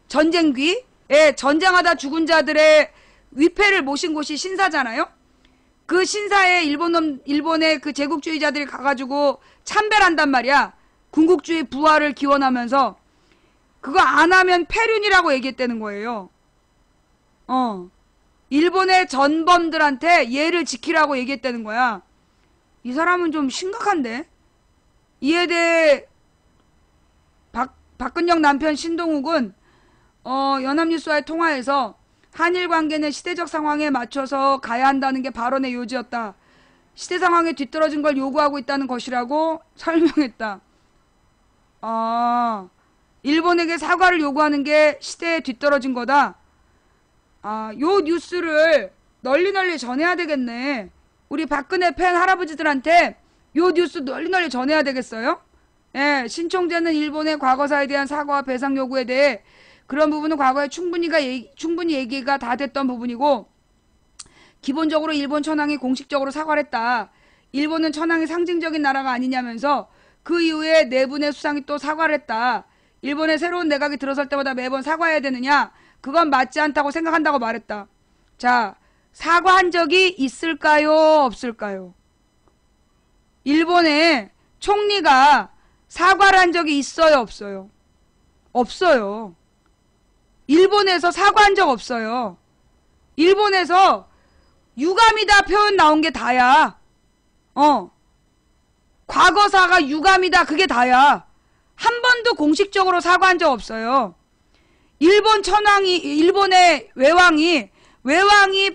[SPEAKER 1] 전쟁귀, 전쟁하다 죽은 자들의 위패를 모신 곳이 신사잖아요. 그 신사에 일본의 그 제국주의자들이 가가지고 참배를 한단 말이야. 군국주의 부활을 기원하면서 그거 안 하면 폐륜이라고 얘기했다는 거예요. 일본의 전범들한테 예를 지키라고 얘기했다는 거야. 이 사람은 좀 심각한데? 이에 대해 박근영 남편 신동욱은 연합뉴스와의 통화에서 한일 관계는 시대적 상황에 맞춰서 가야 한다는 게 발언의 요지였다. 시대 상황에 뒤떨어진 걸 요구하고 있다는 것이라고 설명했다. 일본에게 사과를 요구하는 게 시대에 뒤떨어진 거다. 요 뉴스를 널리 전해야 되겠네. 우리 박근혜 팬 할아버지들한테 요 뉴스 널리 전해야 되겠어요? 예, 신총재는 일본의 과거사에 대한 사과와 배상 요구에 대해 그런 부분은 과거에 충분히 얘기가 다 됐던 부분이고, 기본적으로 일본 천황이 공식적으로 사과를 했다. 일본은 천황이 상징적인 나라가 아니냐면서 그 이후에 네 분의 수상이 또 사과를 했다. 일본의 새로운 내각이 들어설 때마다 매번 사과해야 되느냐? 그건 맞지 않다고 생각한다고 말했다. 자, 사과한 적이 있을까요? 없을까요? 일본의 총리가 사과를 한 적이 있어요? 없어요? 없어요. 일본에서 사과한 적 없어요. 일본에서 유감이다 표현 나온 게 다야. 과거사가 유감이다 그게 다야. 한 번도 공식적으로 사과한 적 없어요. 일본의 외왕이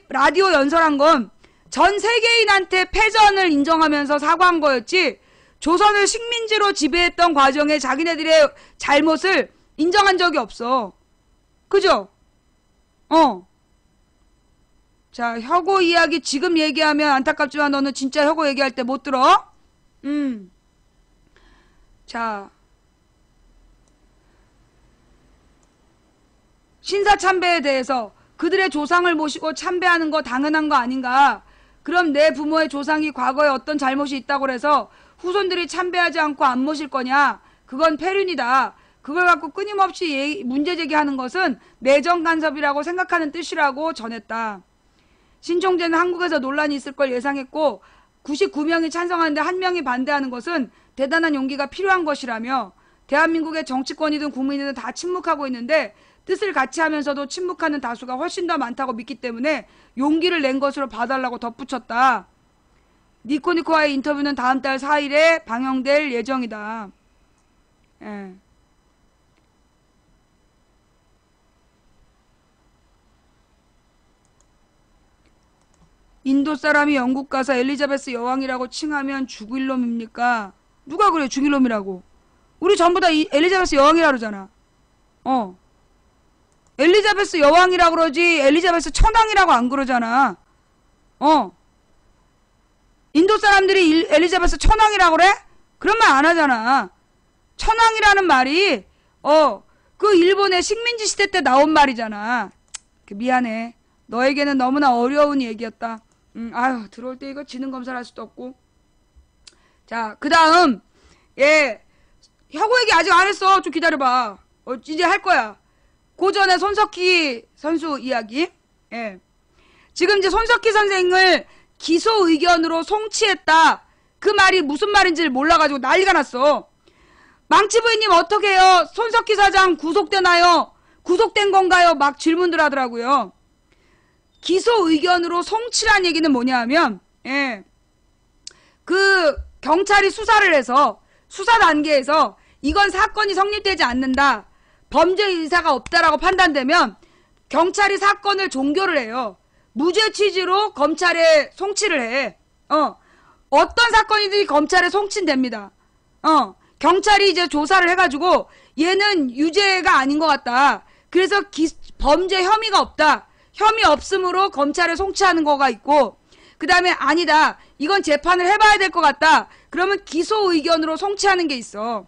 [SPEAKER 1] 라디오 연설한 건 전 세계인한테 패전을 인정하면서 사과한 거였지, 조선을 식민지로 지배했던 과정에 자기네들의 잘못을 인정한 적이 없어. 그죠? 자, 혁오 이야기 지금 얘기하면 안타깝지만 너는 진짜 혁오 얘기할 때 못 들어? 자, 신사참배에 대해서 그들의 조상을 모시고 참배하는 거 당연한 거 아닌가? 그럼 내 부모의 조상이 과거에 어떤 잘못이 있다고 해서 후손들이 참배하지 않고 안 모실 거냐? 그건 폐륜이다. 그걸 갖고 끊임없이 문제 제기하는 것은 내정 간섭이라고 생각하는 뜻이라고 전했다. 신총재는 한국에서 논란이 있을 걸 예상했고 99명이 찬성하는데 1명이 반대하는 것은 대단한 용기가 필요한 것이라며, 대한민국의 정치권이든 국민이든 다 침묵하고 있는데 뜻을 같이 하면서도 침묵하는 다수가 훨씬 더 많다고 믿기 때문에 용기를 낸 것으로 봐달라고 덧붙였다. 니코니코와의 인터뷰는 다음 달 4일에 방영될 예정이다. 예. 인도 사람이 영국 가서 엘리자베스 여왕이라고 칭하면 죽일 놈입니까? 누가 그래 죽일 놈이라고? 우리 전부 다 엘리자베스 여왕이라 그러잖아. 엘리자베스 여왕이라 그러지 엘리자베스 천왕이라고 안 그러잖아. 인도 사람들이 엘리자베스 천왕이라 그래? 그런 말 안 하잖아. 천왕이라는 말이 그 일본의 식민지 시대 때 나온 말이잖아. 미안해. 너에게는 너무나 어려운 얘기였다. 아유, 들어올 때 이거 지능 검사를 할 수도 없고. 자, 그 다음, 혁오 얘기 아직 안 했어. 좀 기다려봐. 이제 할 거야. 그 전에 손석희 선수 이야기. 지금 이제 손석희 선생을 기소 의견으로 송치했다. 그 말이 무슨 말인지를 몰라가지고 난리가 났어. 망치부인님 어떻게 해요? 손석희 사장 구속되나요? 구속된 건가요? 막 질문들 하더라고요. 기소 의견으로 송치란 얘기는 뭐냐 하면, 그 경찰이 수사를 해서 수사 단계에서 이건 사건이 성립되지 않는다, 범죄 의사가 없다라고 판단되면 경찰이 사건을 종결을 해요. 무죄 취지로 검찰에 송치를 해. 어떤 사건이든지 검찰에 송치됩니다. 경찰이 이제 조사를 해가지고 얘는 유죄가 아닌 것 같다. 그래서 범죄 혐의가 없다. 혐의 없음으로 검찰에 송치하는 거가 있고, 그 다음에 아니다, 이건 재판을 해봐야 될 것 같다. 그러면 기소 의견으로 송치하는 게 있어.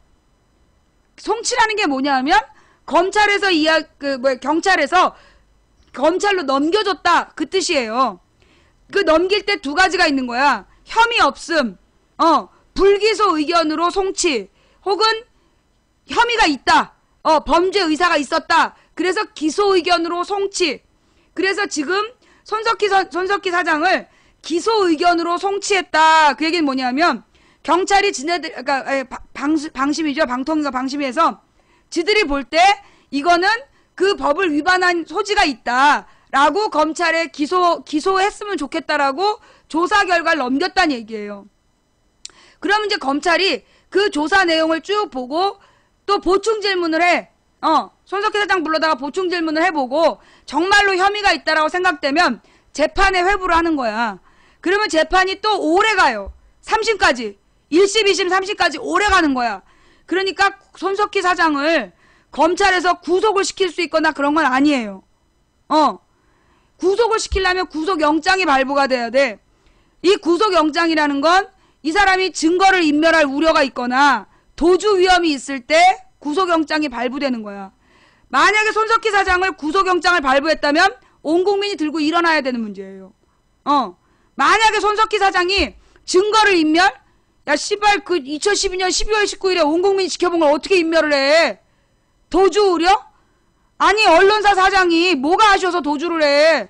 [SPEAKER 1] 송치라는 게 뭐냐 하면 검찰에서 경찰에서 검찰로 넘겨줬다 그 뜻이에요. 그 넘길 때 두 가지가 있는 거야. 혐의 없음, 불기소 의견으로 송치, 혹은 혐의가 있다, 범죄 의사가 있었다, 그래서 기소 의견으로 송치. 그래서 지금 손석희 사장을 기소 의견으로 송치했다. 그 얘기는 뭐냐면 경찰이 그러니까 방심이죠. 방통위가 방심해서 지들이 볼 때 이거는 그 법을 위반한 소지가 있다라고 검찰에 기소했으면 좋겠다라고 조사 결과를 넘겼다는 얘기예요. 그러면 이제 검찰이 그 조사 내용을 쭉 보고 또 보충 질문을 해. 손석희 사장 불러다가 보충 질문을 해보고 정말로 혐의가 있다라고 생각되면 재판에 회부를 하는 거야. 그러면 재판이 또 오래 가요. 3심까지. 1심, 2심, 3심까지 오래 가는 거야. 그러니까 손석희 사장을 검찰에서 구속을 시킬 수 있거나 그런 건 아니에요. 구속을 시키려면 구속영장이 발부가 돼야 돼. 이 구속영장이라는 건 이 사람이 증거를 인멸할 우려가 있거나 도주 위험이 있을 때 구속영장이 발부되는 거야. 만약에 손석희 사장을 구속영장을 발부했다면 온 국민이 들고 일어나야 되는 문제예요. 만약에 손석희 사장이 증거를 인멸? 야 씨발 그 2012년 12월 19일에 온 국민이 지켜본 걸 어떻게 인멸을 해? 도주 우려? 아니 언론사 사장이 뭐가 아쉬워서 도주를 해?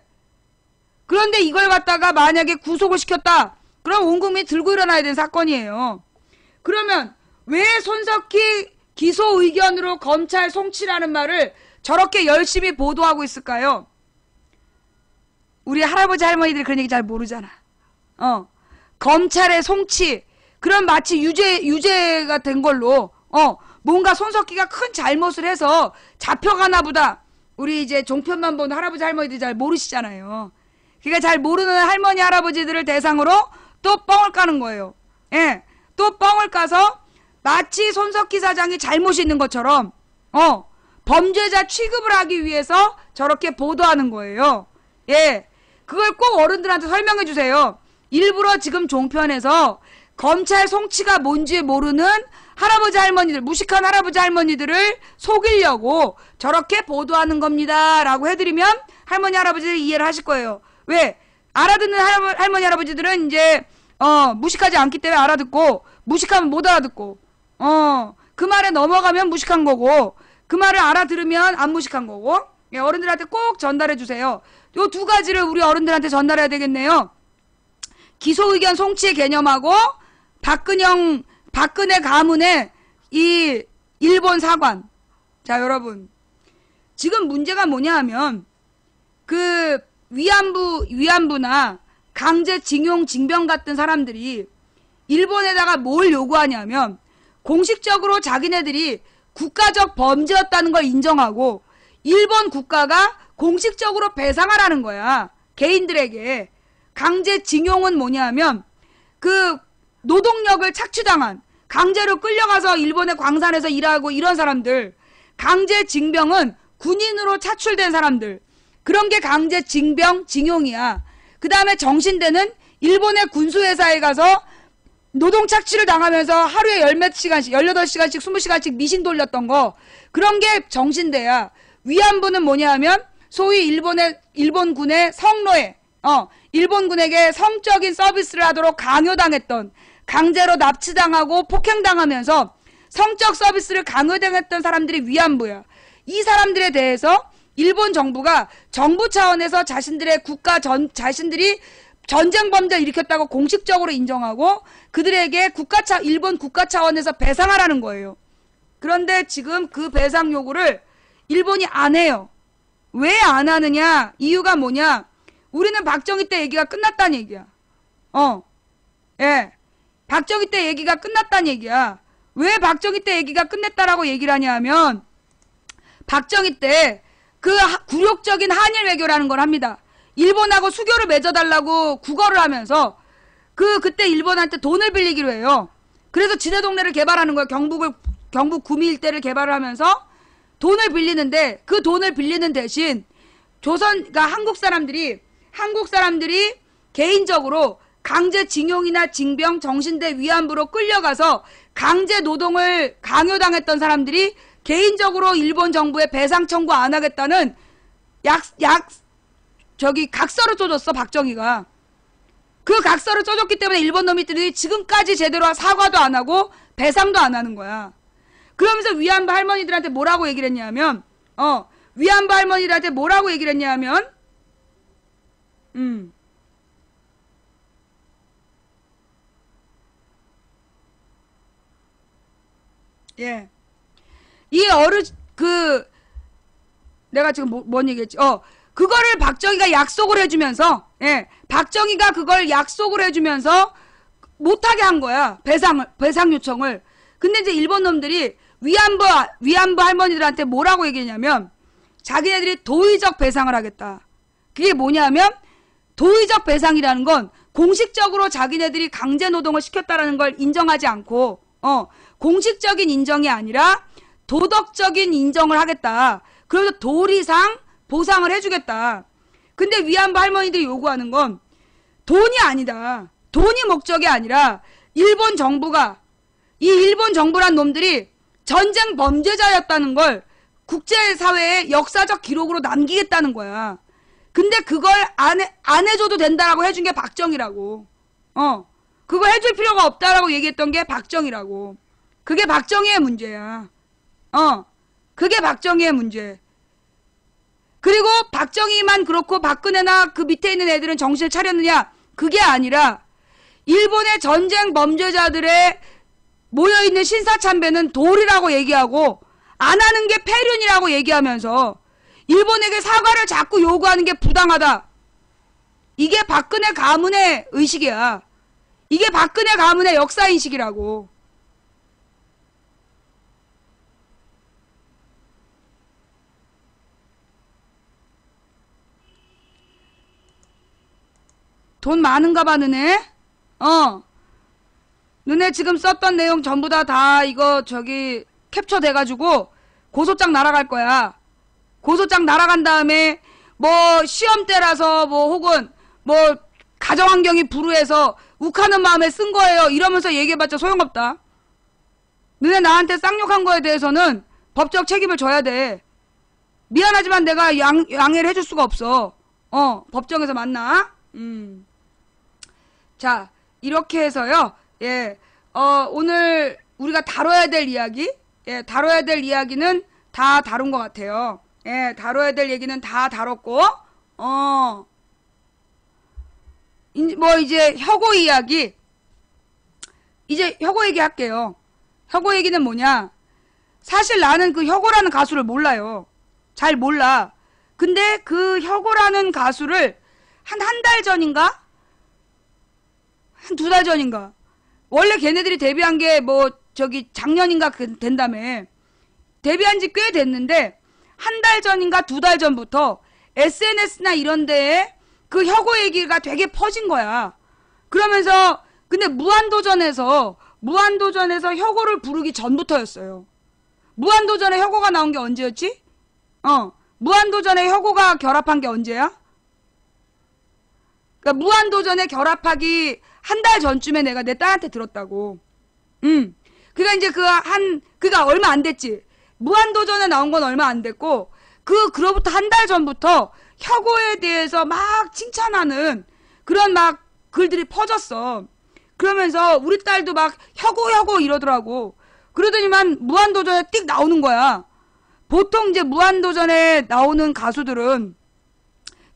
[SPEAKER 1] 그런데 이걸 갖다가 만약에 구속을 시켰다. 그럼 온 국민이 들고 일어나야 되는 사건이에요. 그러면 왜 손석희 기소 의견으로 검찰 송치라는 말을 저렇게 열심히 보도하고 있을까요? 우리 할아버지 할머니들이 그런 얘기 잘 모르잖아. 검찰의 송치. 그럼 마치 유죄가 된 걸로 뭔가 손석희가 큰 잘못을 해서 잡혀가나 보다. 우리 이제 종편만 보는 할아버지 할머니들이 잘 모르시잖아요. 그러니까 잘 모르는 할머니 할아버지들을 대상으로 또 뻥을 까는 거예요. 예, 또 뻥을 까서 마치 손석희 사장이 잘못이 있는 것처럼 범죄자 취급을 하기 위해서 저렇게 보도하는 거예요. 예, 그걸 꼭 어른들한테 설명해 주세요. 일부러 지금 종편에서 검찰 송치가 뭔지 모르는 할아버지 할머니들, 무식한 할아버지 할머니들을 속이려고 저렇게 보도하는 겁니다 라고 해드리면 할머니 할아버지들이 이해를 하실 거예요. 왜? 알아듣는 할머니 할아버지들은 이제 무식하지 않기 때문에 알아듣고, 무식하면 못 알아듣고, 그 말에 넘어가면 무식한 거고, 그 말을 알아들으면 안 무식한 거고. 예, 어른들한테 꼭 전달해 주세요. 요 두 가지를 우리 어른들한테 전달해야 되겠네요. 기소의견 송치의 개념하고 박근혜 가문의 이 일본 사관. 자, 여러분, 지금 문제가 뭐냐 하면 그 위안부나 강제징용 징병 같은 사람들이 일본에다가 뭘 요구하냐면 공식적으로 자기네들이 국가적 범죄였다는 걸 인정하고 일본 국가가 공식적으로 배상하라는 거야. 개인들에게. 강제징용은 뭐냐면 그 노동력을 착취당한, 강제로 끌려가서 일본의 광산에서 일하고 이런 사람들. 강제징병은 군인으로 차출된 사람들. 그런 게 강제징병, 징용이야. 그 다음에 정신대는 일본의 군수회사에 가서 노동 착취를 당하면서 하루에 열몇 시간씩, 18시간씩, 20시간씩 미신 돌렸던 거. 그런 게 정신대야. 위안부는 뭐냐 하면 소위 일본군의 성노예, 일본군에게 성적인 서비스를 하도록 강요당했던, 강제로 납치당하고 폭행당하면서 성적 서비스를 강요당했던 사람들이 위안부야. 이 사람들에 대해서 일본 정부가 정부 차원에서 자신들의 자신들이 전쟁 범죄를 일으켰다고 공식적으로 인정하고 그들에게 일본 국가 차원에서 배상하라는 거예요. 그런데 지금 그 배상 요구를 일본이 안 해요. 왜 안 하느냐? 이유가 뭐냐? 우리는 박정희 때 얘기가 끝났다는 얘기야. 예. 박정희 때 얘기가 끝났다는 얘기야. 왜 박정희 때 얘기가 끝냈다라고 얘기를 하냐 하면 박정희 때 그 굴욕적인 한일 외교라는 걸 합니다. 일본하고 수교를 맺어달라고 구걸을 하면서 그때 일본한테 돈을 빌리기로 해요. 그래서 지대 동네를 개발하는 거예요. 경북 구미 일대를 개발을 하면서 돈을 빌리는데 그 돈을 빌리는 대신 그러니까 한국 사람들이 개인적으로 강제징용이나 징병, 정신대, 위안부로 끌려가서 강제 노동을 강요당했던 사람들이 개인적으로 일본 정부에 배상 청구 안 하겠다는 각서를 써줬어, 박정희가. 그 각서를 써줬기 때문에 일본 놈들이 지금까지 제대로 사과도 안 하고 배상도 안 하는 거야. 그러면서 위안부 할머니들한테 뭐라고 얘기를 했냐면, 위안부 할머니들한테 뭐라고 얘기를 했냐면, 예. 내가 지금 뭔 얘기했지? 그거를 박정희가 약속을 해주면서, 예. 박정희가 그걸 약속을 해주면서 못하게 한 거야. 배상 요청을. 근데 이제 일본 놈들이 위안부 할머니들한테 뭐라고 얘기했냐면 자기네들이 도의적 배상을 하겠다. 그게 뭐냐면 도의적 배상이라는 건 공식적으로 자기네들이 강제노동을 시켰다라는 걸 인정하지 않고 공식적인 인정이 아니라 도덕적인 인정을 하겠다. 그래서 도리상 보상을 해주겠다. 근데 위안부 할머니들이 요구하는 건 돈이 아니다. 돈이 목적이 아니라 일본 정부가 이 일본 정부란 놈들이 전쟁 범죄자였다는 걸 국제사회에 역사적 기록으로 남기겠다는 거야. 근데 그걸 안 해줘도 된다라고 해준 게 박정희라고. 그거 해줄 필요가 없다라고 얘기했던 게 박정희라고. 그게 박정희의 문제야. 그게 박정희의 문제. 그리고 박정희만 그렇고 박근혜나 그 밑에 있는 애들은 정신을 차렸느냐? 그게 아니라 일본의 전쟁 범죄자들의 모여있는 신사참배는 도리라고 얘기하고 안 하는 게 폐륜이라고 얘기하면서 일본에게 사과를 자꾸 요구하는 게 부당하다. 이게 박근혜 가문의 의식이야. 이게 박근혜 가문의 역사인식이라고. 돈 많은가 봐, 너네? 너네 지금 썼던 내용 전부 다 이거 캡처 돼가지고 고소장 날아갈 거야. 고소장 날아간 다음에 뭐 시험 때라서 뭐 혹은 뭐 가정환경이 불우해서 욱하는 마음에 쓴 거예요. 이러면서 얘기해봤자 소용없다. 너네 나한테 쌍욕한 거에 대해서는 법적 책임을 져야 돼. 미안하지만 내가 양해를 해줄 수가 없어. 법정에서 만나. 자, 이렇게 해서요. 예, 오늘 우리가 다뤄야 될 이야기, 다뤄야 될 이야기는 다 다룬 것 같아요. 예, 다뤄야 될 얘기는 다 다뤘고, 뭐 이제 혁오 이야기, 이제 혁오 얘기 할게요. 혁오 얘기는 뭐냐? 사실 나는 그 혁오라는 가수를 몰라요. 잘 몰라. 근데 그 혁오라는 가수를 한 달 전인가? 한 2달 전인가? 원래 걔네들이 데뷔한 게 뭐 작년인가 된다며. 데뷔한 지 꽤 됐는데 한 달 전인가 2달 전부터 SNS나 이런 데에 그 혁오 얘기가 되게 퍼진 거야. 그러면서 근데 무한도전에서 혁오를 부르기 전부터였어요. 무한도전에 혁오가 나온 게 언제였지? 무한도전에 혁오가 결합한 게 언제야? 그러니까 무한도전에 결합하기 한 달 전쯤에 내가 내 딸한테 들었다고. 그니까 이제 그가 얼마 안 됐지. 무한도전에 나온 건 얼마 안 됐고, 그로부터 한 달 전부터 혁오에 대해서 막 칭찬하는 그런 막 글들이 퍼졌어. 그러면서 우리 딸도 막 혁오 이러더라고. 그러더니만 무한도전에 띡 나오는 거야. 보통 이제 무한도전에 나오는 가수들은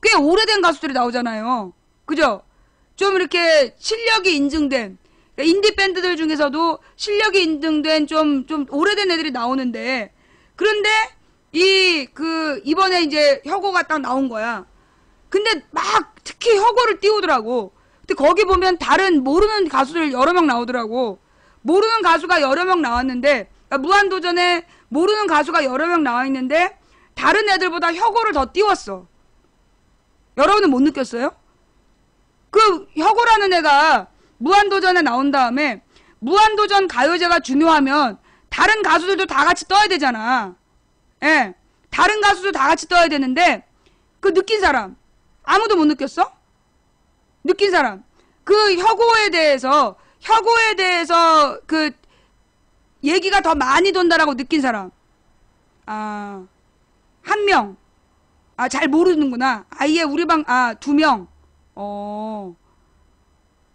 [SPEAKER 1] 꽤 오래된 가수들이 나오잖아요. 그죠? 좀 이렇게 실력이 인증된, 인디 밴드들 중에서도 실력이 인증된 좀 오래된 애들이 나오는데, 그런데 이번에 이제 혁오가 딱 나온 거야. 근데 막 특히 혁오를 띄우더라고. 근데 거기 보면 다른 모르는 가수들 여러 명 나오더라고. 모르는 가수가 여러 명 나왔는데, 그러니까 무한도전에 모르는 가수가 여러 명 나와 있는데 다른 애들보다 혁오를 더 띄웠어. 여러분은 못 느꼈어요? 그 혁오라는 애가 무한도전에 나온 다음에 무한도전 가요제가 중요하면 다른 가수들도 다 같이 떠야 되잖아. 예. 다른 가수도 다 같이 떠야 되는데 그 느낀 사람 아무도 못 느꼈어? 느낀 사람 그 혁오에 대해서 그 얘기가 더 많이 돈다라고 느낀 사람 한 명. 잘 모르는구나. 아예 우리 방 2명.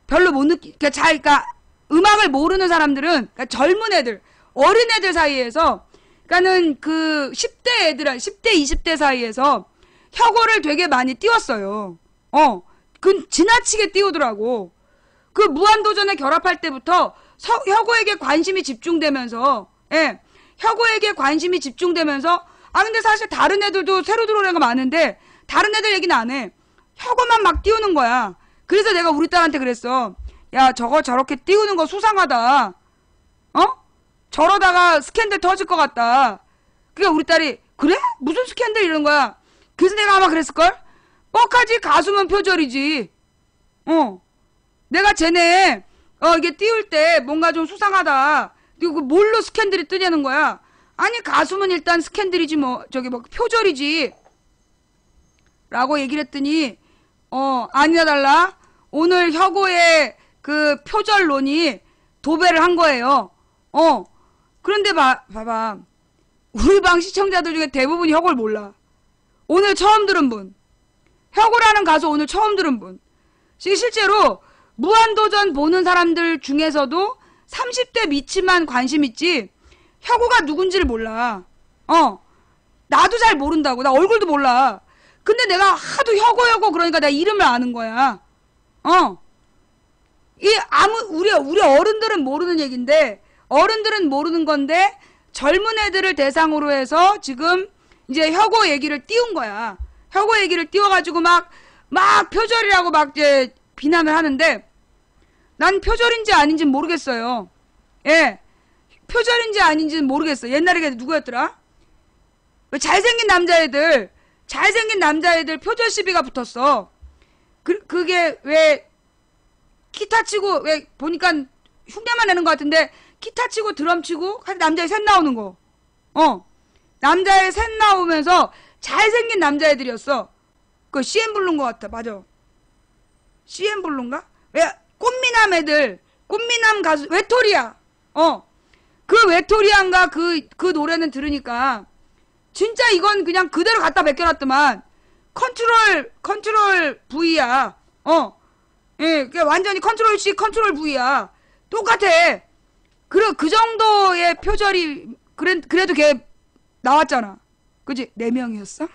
[SPEAKER 1] 별로 못 그러니까 음악을 모르는 사람들은, 그러니까 젊은 애들, 어린 애들 사이에서, 그러니까는 그 10대 20대 사이에서 혁오를 되게 많이 띄웠어요. 그 지나치게 띄우더라고. 그 무한도전에 결합할 때부터 혁오에게 관심이 집중되면서, 혁오에게 관심이 집중되면서, 근데 사실 다른 애들도 새로 들어오는 애가 많은데, 다른 애들 얘기는 안 해. 혁오만 막 띄우는 거야. 그래서 내가 우리 딸한테 그랬어. 야, 저거 저렇게 띄우는 거 수상하다. 저러다가 스캔들 터질 것 같다. 그러니까 우리 딸이 그래? 무슨 스캔들 이런 거야. 그래서 내가 아마 그랬을걸? 뻑하지 가수면 표절이지. 내가 쟤네 이게 띄울 때 뭔가 좀 수상하다. 그리고 뭘로 스캔들이 뜨냐는 거야. 아니 가수면 일단 스캔들이지 뭐 저기 뭐 표절이지 라고 얘기를 했더니 아니나 달라 오늘 혁오의 그 표절론이 도배를 한 거예요. 그런데 봐봐 우리 방 시청자들 중에 대부분이 혁오를 몰라. 오늘 처음 들은 분, 혁오라는 가수 오늘 처음 들은 분. 실제로 무한도전 보는 사람들 중에서도 30대 미치만 관심 있지 혁오가 누군지를 몰라. 나도 잘 모른다고. 나 얼굴도 몰라. 근데 내가 하도 혁오 그러니까 내가 이름을 아는 거야. 우리 어른들은 모르는 얘긴데 어른들은 모르는 건데 젊은 애들을 대상으로 해서 지금 이제 혁오 얘기를 띄운 거야. 혁오 얘기를 띄워가지고 막 표절이라고 막 이제 비난을 하는데 난 표절인지 아닌지는 모르겠어요. 예. 표절인지 아닌지는 모르겠어. 옛날에 누구였더라? 잘생긴 남자애들 표절 시비가 붙었어. 그게 왜 기타 치고 왜 보니까 흉내만 내는 것 같은데 기타 치고 드럼 치고 남자애 셋 나오는 거. 남자애 셋 나오면서 잘생긴 남자애들이었어. 그 CM 부른 것 같아. 맞아. CM 부른가? 왜 꽃미남 애들 꽃미남 가수 외톨이야. 그 외톨이한가 그 노래는 들으니까 진짜 이건 그냥 그대로 갖다 베껴놨더만 컨트롤 V야. 예, 완전히 컨트롤 C 컨트롤 V야. 똑같아. 그 정도의 표절이 그래도 걔 나왔잖아. 그지? 4명이었어?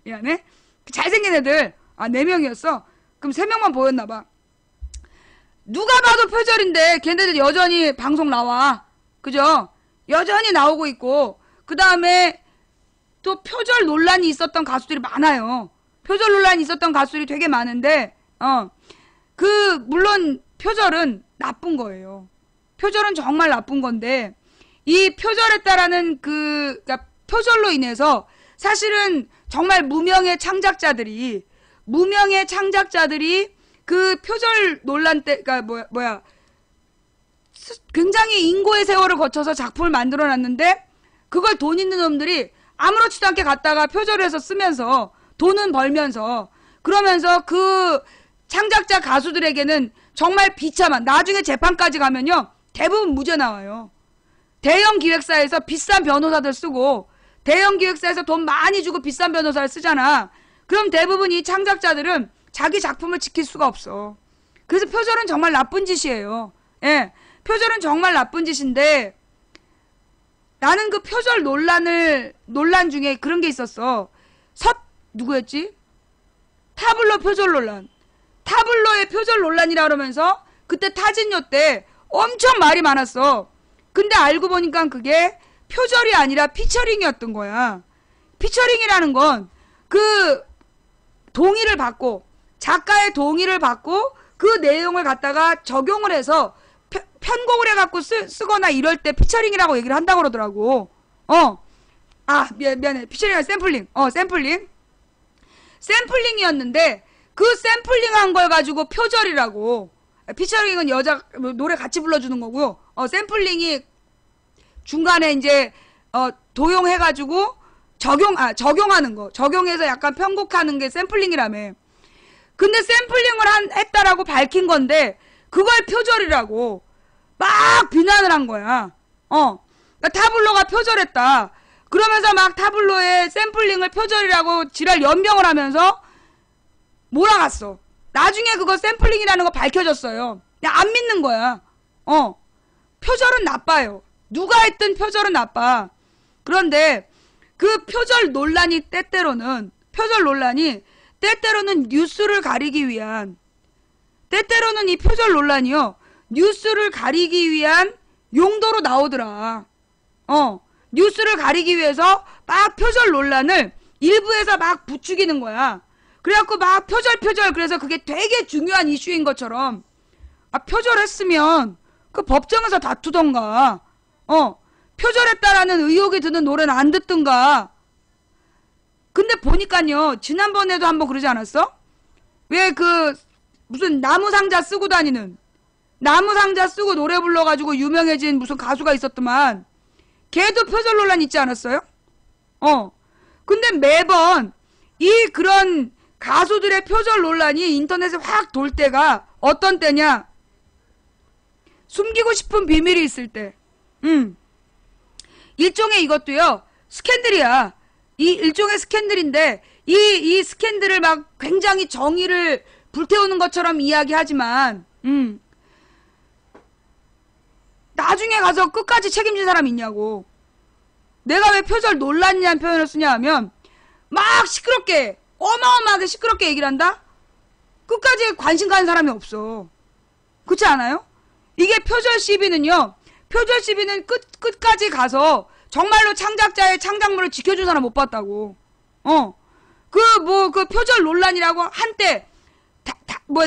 [SPEAKER 1] 미안해. 잘생긴 애들 4명이었어. 그럼 3명만 보였나봐. 누가 봐도 표절인데 걔네들 여전히 방송 나와. 그죠? 여전히 나오고 있고 그 다음에 또 표절 논란이 있었던 가수들이 많아요. 표절 논란이 있었던 가수들이 되게 많은데 물론 표절은 나쁜 거예요. 표절은 정말 나쁜 건데 이 표절했다라는 그러니까 표절로 인해서 사실은 정말 무명의 창작자들이 그 표절 논란 때 그러니까 굉장히 인고의 세월을 거쳐서 작품을 만들어 놨는데 그걸 돈 있는 놈들이 아무렇지도 않게 갖다가 표절을 해서 쓰면서 돈은 벌면서 그러면서 그 창작자 가수들에게는 정말 비참한 나중에 재판까지 가면요 대부분 무죄 나와요. 대형 기획사에서 비싼 변호사들 쓰고 대형 기획사에서 돈 많이 주고 비싼 변호사를 쓰잖아. 그럼 대부분 이 창작자들은 자기 작품을 지킬 수가 없어. 그래서 표절은 정말 나쁜 짓이에요. 예, 표절은 정말 나쁜 짓인데 나는 그 표절 논란 중에 그런 게 있었어. 누구였지? 타블로 표절 논란. 타블로의 표절 논란이라 그러면서 그때 타진요 때 엄청 말이 많았어. 근데 알고 보니까 그게 표절이 아니라 피처링이었던 거야. 피처링이라는 건 그 동의를 받고 작가의 동의를 받고 그 내용을 갖다가 적용을 해서 편곡을 해갖고 쓰거나 이럴 때 피처링이라고 얘기를 한다고 그러더라고. 미안해. 피처링이 아니라 샘플링. 샘플링이었는데 그 샘플링한 걸 가지고 표절이라고. 피처링은 여자 노래 같이 불러주는 거고요. 샘플링이 중간에 이제 도용해가지고 적용하는 거. 적용해서 약간 편곡하는 게 샘플링이라며. 근데 샘플링을 했다라고 밝힌 건데 그걸 표절이라고 막 비난을 한 거야. 그러니까 타블로가 표절했다. 그러면서 막 타블로의 샘플링을 표절이라고 지랄 연병을 하면서 몰아갔어. 나중에 그거 샘플링이라는 거 밝혀졌어요. 그냥 안 믿는 거야. 표절은 나빠요. 누가 했든 표절은 나빠. 그런데 그 표절 논란이 때때로는 뉴스를 가리기 위한 때때로는 이 표절 논란이요 뉴스를 가리기 위한 용도로 나오더라. 뉴스를 가리기 위해서 막 표절 논란을 일부에서 막 부추기는 거야. 그래갖고 막 표절 그래서 그게 되게 중요한 이슈인 것처럼 표절했으면 그 법정에서 다투던가 표절했다라는 의혹이 드는 노래는 안 듣든가. 근데 보니까요, 지난번에도 한번 그러지 않았어? 왜 무슨 나무상자 쓰고 다니는, 나무상자 쓰고 노래 불러가지고 유명해진 무슨 가수가 있었더만, 걔도 표절 논란 있지 않았어요? 근데 매번 그런 가수들의 표절 논란이 인터넷에 확 돌 때가 어떤 때냐? 숨기고 싶은 비밀이 있을 때. 일종의 이것도요, 스캔들이야. 이 일종의 스캔들인데, 이 스캔들을 막 굉장히 정의를 불태우는 것처럼 이야기하지만, 나중에 가서 끝까지 책임진 사람 있냐고. 내가 왜 표절 논란이라는 표현을 쓰냐 하면, 막 시끄럽게, 어마어마하게 시끄럽게 얘기를 한다? 끝까지 관심 가는 사람이 없어. 그렇지 않아요? 이게 표절 시비는요, 표절 시비는 끝까지 가서 정말로 창작자의 창작물을 지켜준 사람 못 봤다고. 그 표절 논란이라고 한때,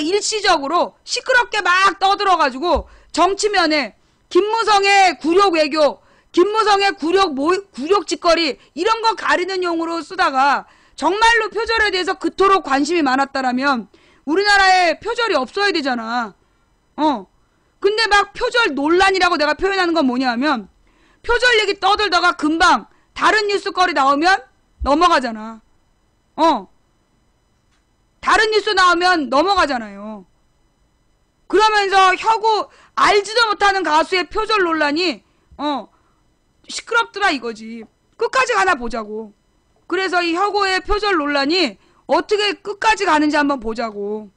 [SPEAKER 1] 일시적으로 시끄럽게 막 떠들어가지고 정치면에 김무성의 굴욕 외교, 김무성의 굴욕 짓거리, 이런 거 가리는 용으로 쓰다가 정말로 표절에 대해서 그토록 관심이 많았다라면 우리나라에 표절이 없어야 되잖아. 근데 막 표절 논란이라고 내가 표현하는 건 뭐냐 하면, 표절 얘기 떠들다가 금방 다른 뉴스거리 나오면 넘어가잖아. 다른 뉴스 나오면 넘어가잖아요. 그러면서 알지도 못하는 가수의 표절 논란이 시끄럽더라 이거지. 끝까지 가나 보자고. 그래서 이 혁오의 표절 논란이 어떻게 끝까지 가는지 한번 보자고.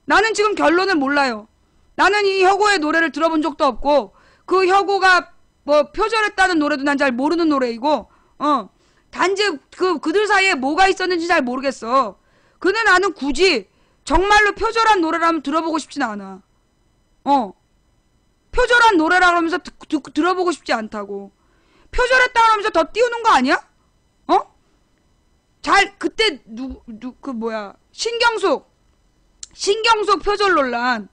[SPEAKER 1] 나는 지금 결론을 몰라요. 나는 이 혁오의 노래를 들어본 적도 없고, 그 혁오가 뭐 표절했다는 노래도 난 잘 모르는 노래이고, 단지 그들 사이에 뭐가 있었는지 잘 모르겠어. 근데 나는 굳이 정말로 표절한 노래라면 들어보고 싶진 않아. 표절한 노래라 그러면서 들어보고 싶지 않다고. 표절했다 그러면서 더 띄우는 거 아니야? 그때 신경숙 표절 논란.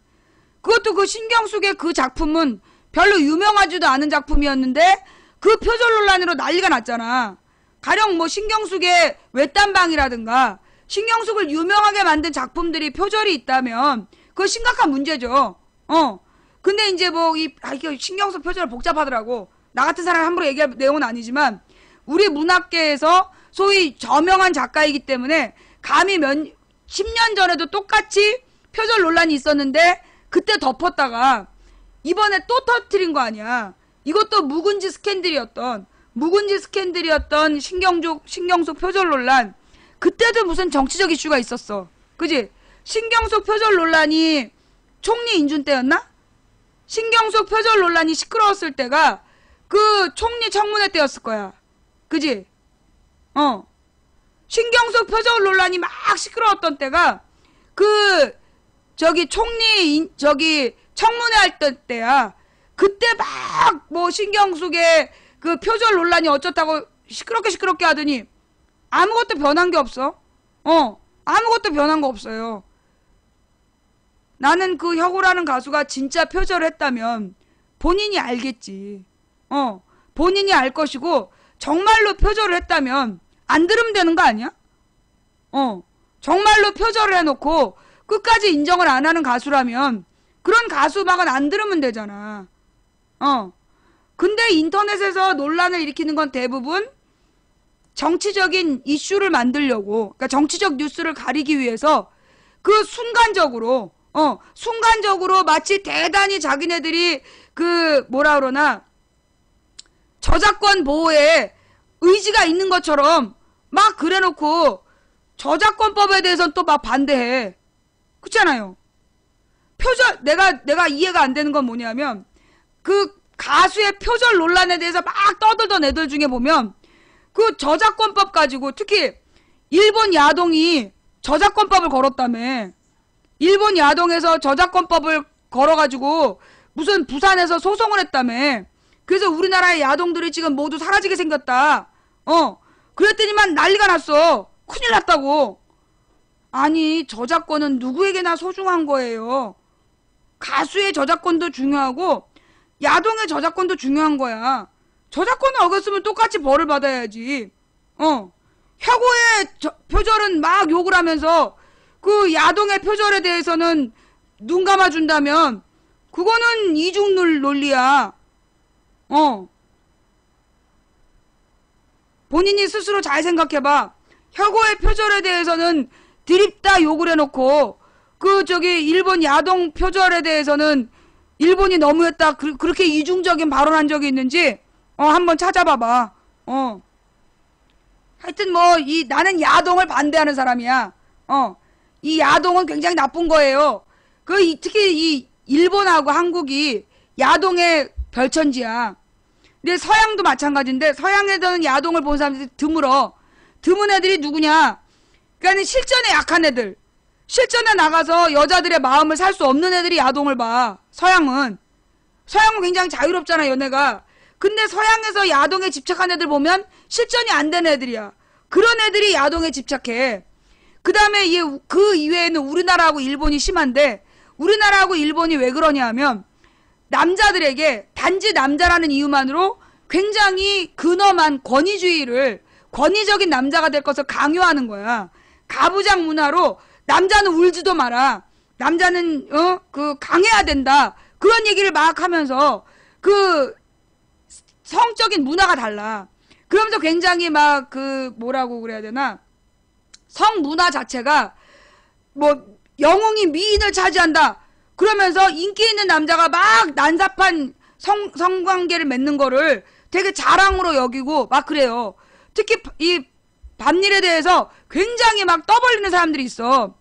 [SPEAKER 1] 그것도 그 신경숙의 그 작품은 별로 유명하지도 않은 작품이었는데 그 표절 논란으로 난리가 났잖아. 가령 뭐 신경숙의 외딴방이라든가 신경숙을 유명하게 만든 작품들이 표절이 있다면 그거 심각한 문제죠. 근데 이제 이게 신경숙 표절 복잡하더라고. 나 같은 사람이 함부로 얘기할 내용은 아니지만 우리 문학계에서 소위 저명한 작가이기 때문에 감히 10년 전에도 똑같이 표절 논란이 있었는데 그때 덮었다가 이번에 또 터뜨린 거 아니야. 이것도 묵은지 스캔들이었던 신경숙 표절 논란. 그때도 무슨 정치적 이슈가 있었어. 그지? 신경숙 표절 논란이 총리 인준 때였나? 신경숙 표절 논란이 시끄러웠을 때가 그 총리 청문회 때였을 거야. 그지? 신경숙 표절 논란이 막 시끄러웠던 때가 총리 청문회 할 때야. 그때 막 신경숙의 그 표절 논란이 어쩌다고 시끄럽게 하더니 아무것도 변한 게 없어. 아무것도 변한 거 없어요. 나는 그 혁오라는 가수가 진짜 표절을 했다면 본인이 알겠지. 본인이 알 것이고 정말로 표절을 했다면 안 들으면 되는 거 아니야? 정말로 표절을 해놓고 끝까지 인정을 안 하는 가수라면 그런 가수 음악은 안 들으면 되잖아. 근데 인터넷에서 논란을 일으키는 건 대부분 정치적인 이슈를 만들려고, 그러니까 정치적 뉴스를 가리기 위해서 그 순간적으로 마치 대단히 자기네들이 저작권 보호에 의지가 있는 것처럼 막 그래놓고 저작권법에 대해서는 또 막 반대해. 그렇잖아요. 내가 이해가 안 되는 건 뭐냐면 그 가수의 표절 논란에 대해서 막 떠들던 애들 중에 보면 그 저작권법 가지고 특히 일본 야동이 저작권법을 걸었다며. 일본 야동에서 저작권법을 걸어가지고 무슨 부산에서 소송을 했다며. 그래서 우리나라의 야동들이 지금 모두 사라지게 생겼다. 그랬더니만 난리가 났어. 큰일 났다고. 아니, 저작권은 누구에게나 소중한 거예요. 가수의 저작권도 중요하고 야동의 저작권도 중요한 거야. 저작권을 어겼으면 똑같이 벌을 받아야지. 혁오의 표절은 막 욕을 하면서 그 야동의 표절에 대해서는 눈 감아준다면 그거는 이중 논리야. 본인이 스스로 잘 생각해봐. 혁오의 표절에 대해서는 드립다 욕을 해놓고 일본 야동 표절에 대해서는 일본이 너무했다 그렇게 이중적인 발언한 적이 있는지 한번 찾아봐봐. 하여튼 나는 야동을 반대하는 사람이야. 이 야동은 굉장히 나쁜 거예요. 특히 이 일본하고 한국이 야동의 별천지야. 근데 서양도 마찬가지인데 서양에서는 야동을 본 사람들이 드문 애들이 누구냐? 그러니까 실전에 약한 애들. 실전에 나가서 여자들의 마음을 살 수 없는 애들이 야동을 봐. 서양은 굉장히 자유롭잖아, 연애가. 근데 서양에서 야동에 집착한 애들 보면 실전이 안 되는 애들이야. 그런 애들이 야동에 집착해. 그 다음에 그 이외에는 우리나라하고 일본이 심한데, 우리나라하고 일본이 왜 그러냐 하면 남자들에게 단지 남자라는 이유만으로 굉장히 근엄한 권위적인 남자가 될 것을 강요하는 거야. 가부장 문화로 남자는 울지도 마라. 남자는 강해야 된다. 그런 얘기를 막 하면서 성적인 문화가 달라. 그러면서 굉장히 뭐라고 그래야 되나? 성 문화 자체가 영웅이 미인을 차지한다. 그러면서 인기 있는 남자가 막 난잡한 성관계를 맺는 거를 되게 자랑으로 여기고 막 그래요. 특히 이 밤일에 대해서 굉장히 막 떠벌리는 사람들이 있어.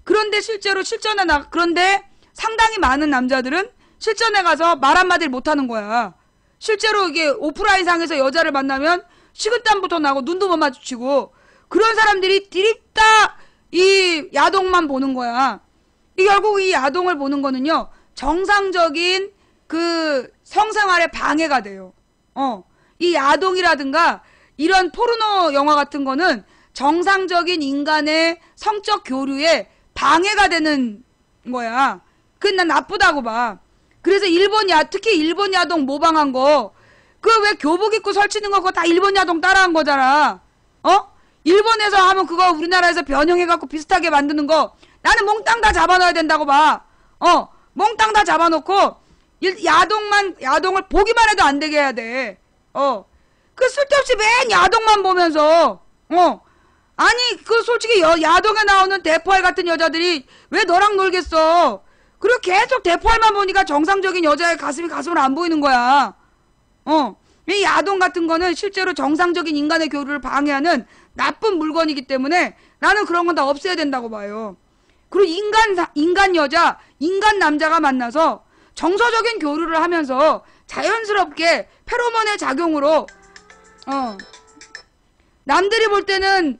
[SPEAKER 1] 그런데 실제로 그런데 상당히 많은 남자들은 실전에 가서 말 한마디를 못하는 거야. 실제로 이게 오프라인상에서 여자를 만나면 식은땀부터 나고 눈도 못 마주치고 그런 사람들이 디립다 이 야동만 보는 거야. 결국 이 야동을 보는 거는요, 정상적인 성생활에 방해가 돼요. 이 야동이라든가 이런 포르노 영화 같은 거는 정상적인 인간의 성적 교류에 방해가 되는 거야. 그건 난 나쁘다고 봐. 그래서 특히 일본 야동 모방한 거, 왜 교복 입고 설치는 거 그거 다 일본 야동 따라한 거잖아. 일본에서 하면 그거 우리나라에서 변형해갖고 비슷하게 만드는 거, 나는 몽땅 다 잡아놔야 된다고 봐. 몽땅 다 잡아놓고, 야동을 보기만 해도 안 되게 해야 돼. 쓸데없이 맨 야동만 보면서, 아니, 솔직히 야동에 나오는 대포알 같은 여자들이 왜 너랑 놀겠어? 그리고 계속 대포알만 보니까 정상적인 여자의 가슴으로 안 보이는 거야. 이 야동 같은 거는 실제로 정상적인 인간의 교류를 방해하는 나쁜 물건이기 때문에 나는 그런 건 다 없애야 된다고 봐요. 그리고 인간 여자, 인간 남자가 만나서 정서적인 교류를 하면서 자연스럽게 페로몬의 작용으로, 남들이 볼 때는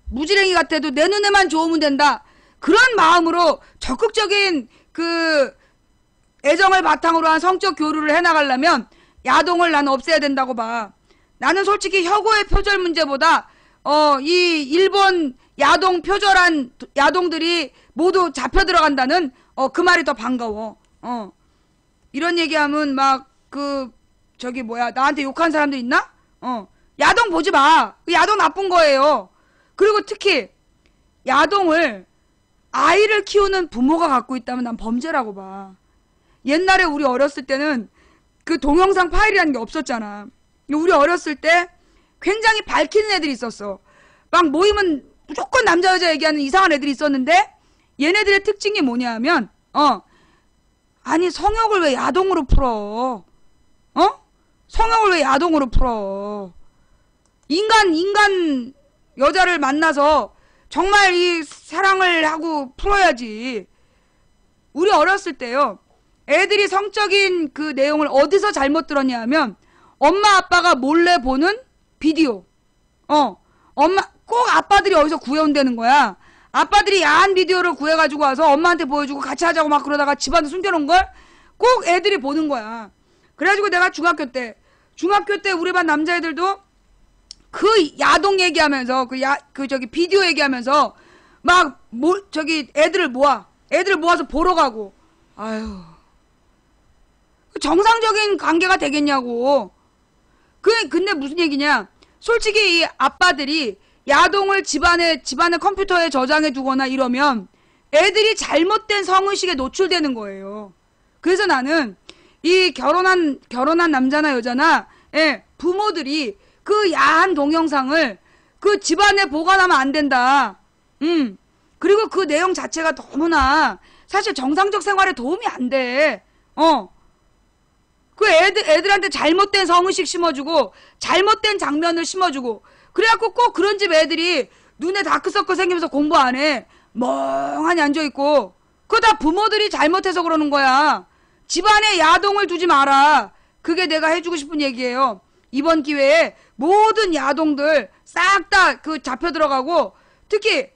[SPEAKER 1] 무지랭이 같아도 내 눈에만 좋으면 된다. 그런 마음으로 적극적인 애정을 바탕으로 한 성적 교류를 해나가려면 야동을 나는 없애야 된다고 봐. 나는 솔직히 혁오의 표절 문제보다 이 일본 야동 표절한 야동들이 모두 잡혀 들어간다는 그 말이 더 반가워. 이런 얘기하면 나한테 욕한 사람들 있나? 야동 보지 마. 야동 나쁜 거예요. 그리고 특히 야동을 아이를 키우는 부모가 갖고 있다면 난 범죄라고 봐. 옛날에 우리 어렸을 때는 동영상 파일이라는 게 없었잖아. 우리 어렸을 때 굉장히 밝히는 애들이 있었어. 막 모이면 무조건 남자 여자 얘기하는 이상한 애들이 있었는데, 얘네들의 특징이 뭐냐 하면 아니 성욕을 왜 야동으로 풀어? 성욕을 왜 야동으로 풀어? 인간 여자를 만나서 정말 이 사랑을 하고 풀어야지. 우리 어렸을 때요, 애들이 성적인 내용을 어디서 잘못 들었냐 하면 엄마 아빠가 몰래 보는 비디오. 꼭 아빠들이 어디서 구해온다는 거야. 아빠들이 야한 비디오를 구해가지고 와서 엄마한테 보여주고 같이 하자고 막 그러다가 집안에 숨겨놓은 걸 꼭 애들이 보는 거야. 그래가지고 내가 중학교 때 우리 반 남자애들도 야동 얘기하면서 비디오 얘기하면서 애들을 모아서 보러 가고. 아유, 정상적인 관계가 되겠냐고. 근데 무슨 얘기냐. 솔직히 이 아빠들이 야동을 집안의 컴퓨터에 저장해 두거나 이러면 애들이 잘못된 성의식에 노출되는 거예요. 그래서 나는 이 결혼한 남자나 여자나 부모들이 그 야한 동영상을 그 집안에 보관하면 안 된다. 그리고 그 내용 자체가 너무나 사실 정상적 생활에 도움이 안 돼. 그 애들한테 잘못된 성의식 심어주고 잘못된 장면을 심어주고 그래갖고 꼭 그런 집 애들이 눈에 다크서클 생기면서 공부 안 해. 멍하니 앉아있고. 그거 다 부모들이 잘못해서 그러는 거야. 집안에 야동을 두지 마라. 그게 내가 해주고 싶은 얘기예요. 이번 기회에 모든 야동들 싹 다 그 잡혀 들어가고 특히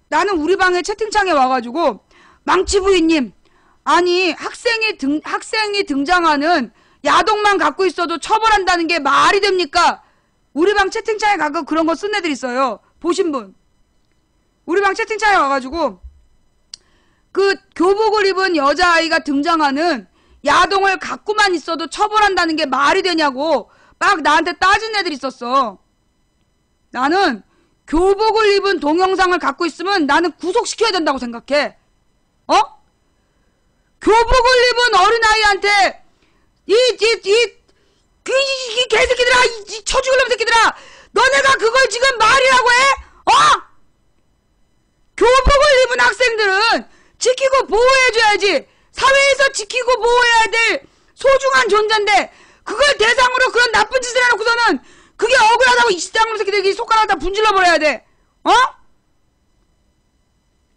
[SPEAKER 1] 나는 우리 방에 채팅창에 와가지고 망치 부인님 아니 학생이 등장하는 야동만 갖고 있어도 처벌한다는 게 말이 됩니까? 우리 방 채팅창에 가끔 그런 거 쓴 애들 있어요. 보신 분. 우리 방 채팅창에 와가지고 그 교복을 입은 여자아이가 등장하는 야동을 갖고만 있어도 처벌한다는 게 말이 되냐고 막 나한테 따진 애들 있었어. 나는 교복을 입은 동영상을 갖고 있으면 나는 구속시켜야 된다고 생각해. 교복을 입은 어린아이한테 이 개새끼들아, 이 처죽을놈 새끼들아, 너네가 그걸 지금 말이라고 해? 교복을 입은 학생들은 지키고 보호해줘야지. 사회에서 지키고 보호해야 될 소중한 존재인데 그걸 대상으로 그런 나쁜 짓을 해놓고서는 그게 억울하다고 이 시장놈 새끼들이 손가락에다 분질러 버려야 돼.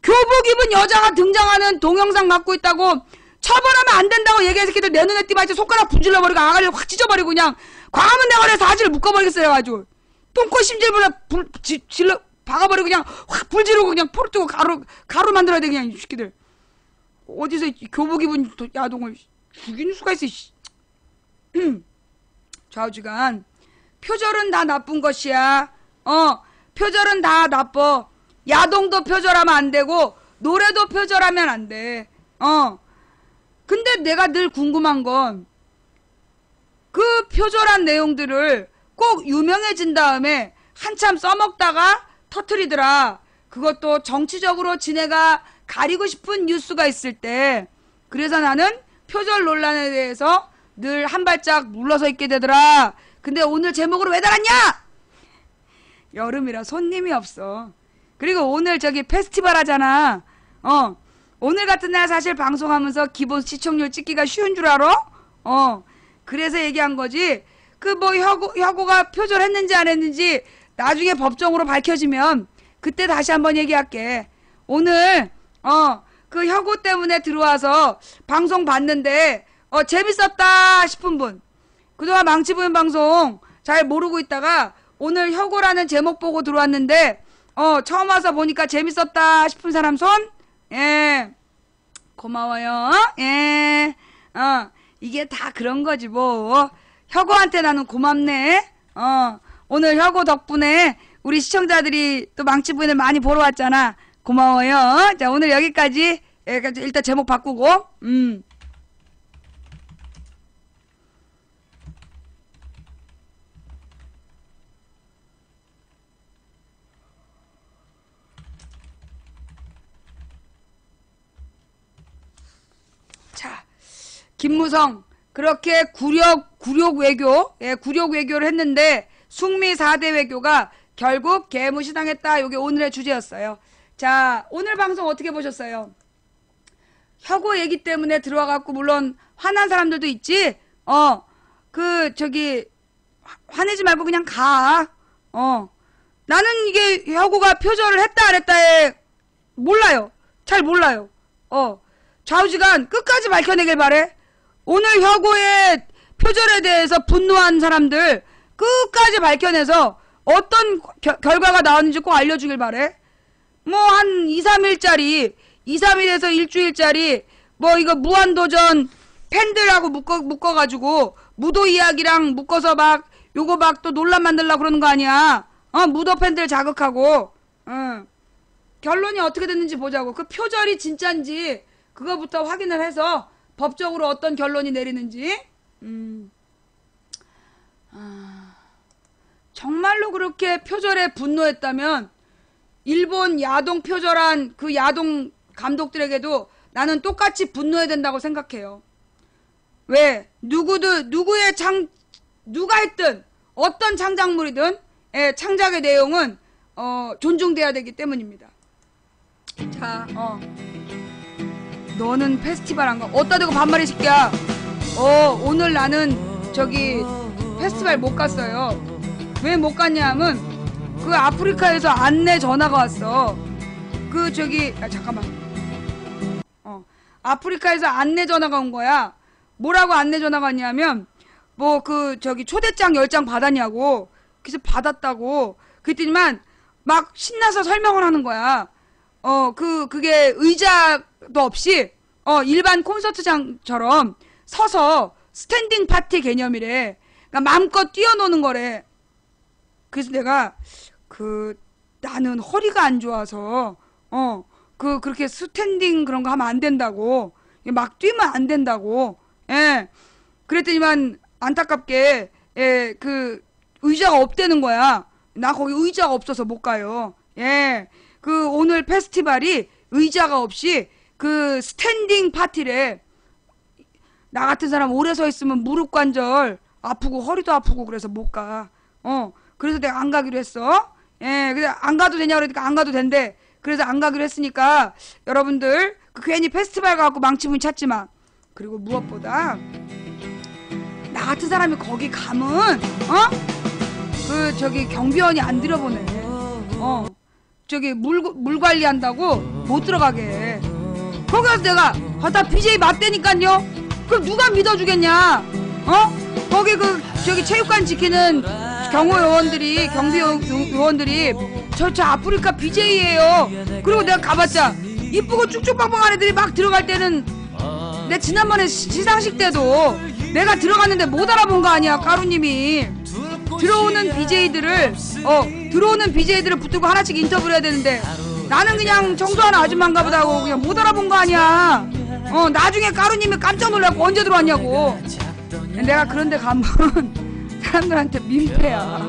[SPEAKER 1] 교복 입은 여자가 등장하는 동영상 갖고 있다고 처벌하면 안 된다고 얘기한 새끼들 내 눈에 띄면 손가락 분질러 버리고 아가리를 확 찢어버리고 그냥 광화문 대관에 사지를 묶어버리겠어요. 해가지고 똥꼬 심질보다 질러 박아버리고 그냥 확 불지르고 그냥 포를 뜨고 가루 만들어야 돼. 그냥 이 새끼들 어디서 교복 입은 야동을 죽이는 수가 있어. 좌우지간 표절은 다 나쁜 것이야. 표절은 다 나빠. 야동도 표절하면 안 되고 노래도 표절하면 안 돼. 근데 내가 늘 궁금한 건 그 표절한 내용들을 꼭 유명해진 다음에 한참 써먹다가 터트리더라. 그것도 정치적으로 지네가 가리고 싶은 뉴스가 있을 때. 그래서 나는 표절 논란에 대해서 늘 한 발짝 물러서 있게 되더라. 근데 오늘 제목으로 왜 달았냐? 여름이라 손님이 없어. 그리고 오늘 저기 페스티벌 하잖아. 오늘 같은 날 사실 방송하면서 기본 시청률 찍기가 쉬운 줄 알아? 그래서 얘기한 거지. 그 뭐 혁오가 표절했는지 안 했는지 나중에 법정으로 밝혀지면 그때 다시 한번 얘기할게. 오늘 그 혁오 때문에 들어와서 방송 봤는데 재밌었다 싶은 분, 그동안 망치부인 방송 잘 모르고 있다가 오늘 혁오라는 제목 보고 들어왔는데 처음 와서 보니까 재밌었다 싶은 사람 손? 예, 고마워요. 예, 이게 다 그런 거지 뭐. 혁오한테 나는 고맙네. 오늘 혁오 덕분에 우리 시청자들이 또 망치부인을 많이 보러 왔잖아. 고마워요. 자, 오늘 여기까지. 일단 제목 바꾸고. 자, 김무성 그렇게 굴욕 외교, 굴욕 외교를 했는데 숙미 4대 외교가 결국 개무시당했다. 요게 오늘의 주제였어요. 자, 오늘 방송 어떻게 보셨어요? 혁오 얘기 때문에 들어와갖고 물론 화난 사람들도 있지. 화내지 말고 그냥 가. 나는 이게 혁오가 표절을 했다 안 했다에 몰라요. 잘 몰라요. 좌우지간 끝까지 밝혀내길 바래. 오늘 혁오의 표절에 대해서 분노한 사람들 끝까지 밝혀내서 어떤 결과가 나왔는지 꼭 알려주길 바래. 뭐 한 2, 3일짜리 2, 3일에서 일주일짜리 뭐 이거 무한도전 팬들하고 묶어가지고 무도 이야기랑 묶어서 막 요거 막 또 논란 만들려고 그러는 거 아니야. 무도 팬들 자극하고. 결론이 어떻게 됐는지 보자고. 그 표절이 진짠지 그거부터 확인을 해서 법적으로 어떤 결론이 내리는지. 정말로 그렇게 표절에 분노했다면 일본 야동 표절한 그 야동 감독들에게도 나는 똑같이 분노해야 된다고 생각해요. 왜? 누가 했든 어떤 창작물이든 창작의 내용은 존중돼야 되기 때문입니다. 자, 너는 페스티벌 안 가? 어따 대고 반말이 새끼야. 오늘 나는 저기 페스티벌 못 갔어요. 왜 못 갔냐 하면 그 아프리카에서 안내 전화가 왔어. 그 저기 잠깐만. 아프리카에서 안내 전화가 온 거야. 뭐라고 안내 전화가 왔냐면 뭐 그 저기 초대장 10장 받았냐고. 그래서 받았다고. 그랬더니만 막 신나서 설명을 하는 거야. 그게 의자도 없이 일반 콘서트장처럼 서서 스탠딩 파티 개념이래. 그러니까 마음껏 뛰어노는 거래. 그래서 내가 나는 허리가 안 좋아서 그렇게 스탠딩 그런 거 하면 안 된다고. 막 뛰면 안 된다고. 예. 그랬더니만 안타깝게 그 의자가 없대는 거야. 나 거기 의자가 없어서 못 가요. 예. 그 오늘 페스티벌이 의자가 없이 그 스탠딩 파티래. 나 같은 사람 오래 서 있으면 무릎 관절 아프고 허리도 아프고 그래서 못 가. 그래서 내가 안 가기로 했어. 예. 그래서 안 가도 되냐 그러니까 안 가도 된대. 그래서 안 가기로 했으니까 여러분들 괜히 페스티벌 가갖고 망치분 찾지 마. 그리고 무엇보다 나 같은 사람이 거기 가면 그 저기 경비원이 안 들여보내. 저기 물 관리한다고 못 들어가게 해. 거기 가서 내가 다 BJ 맞대니깐요. 그럼 누가 믿어주겠냐? 거기 그 저기 체육관 지키는 경호 요원들이 경비 요원들이 저 아프리카 BJ예요. 그리고 내가 가봤자 이쁘고 쭉쭉빵빵한 애들이 막 들어갈 때는 내 지난번에 시상식 때도 내가 들어갔는데 못 알아본 거 아니야. 까루님이 들어오는 BJ들을 붙들고 하나씩 인터뷰를 해야 되는데 나는 그냥 청소하는 아줌마인가 보다 하고 그냥 못 알아본 거 아니야. 나중에 까루님이 깜짝 놀라고 언제 들어왔냐고. 내가 그런데 가면 사람들한테 민폐야.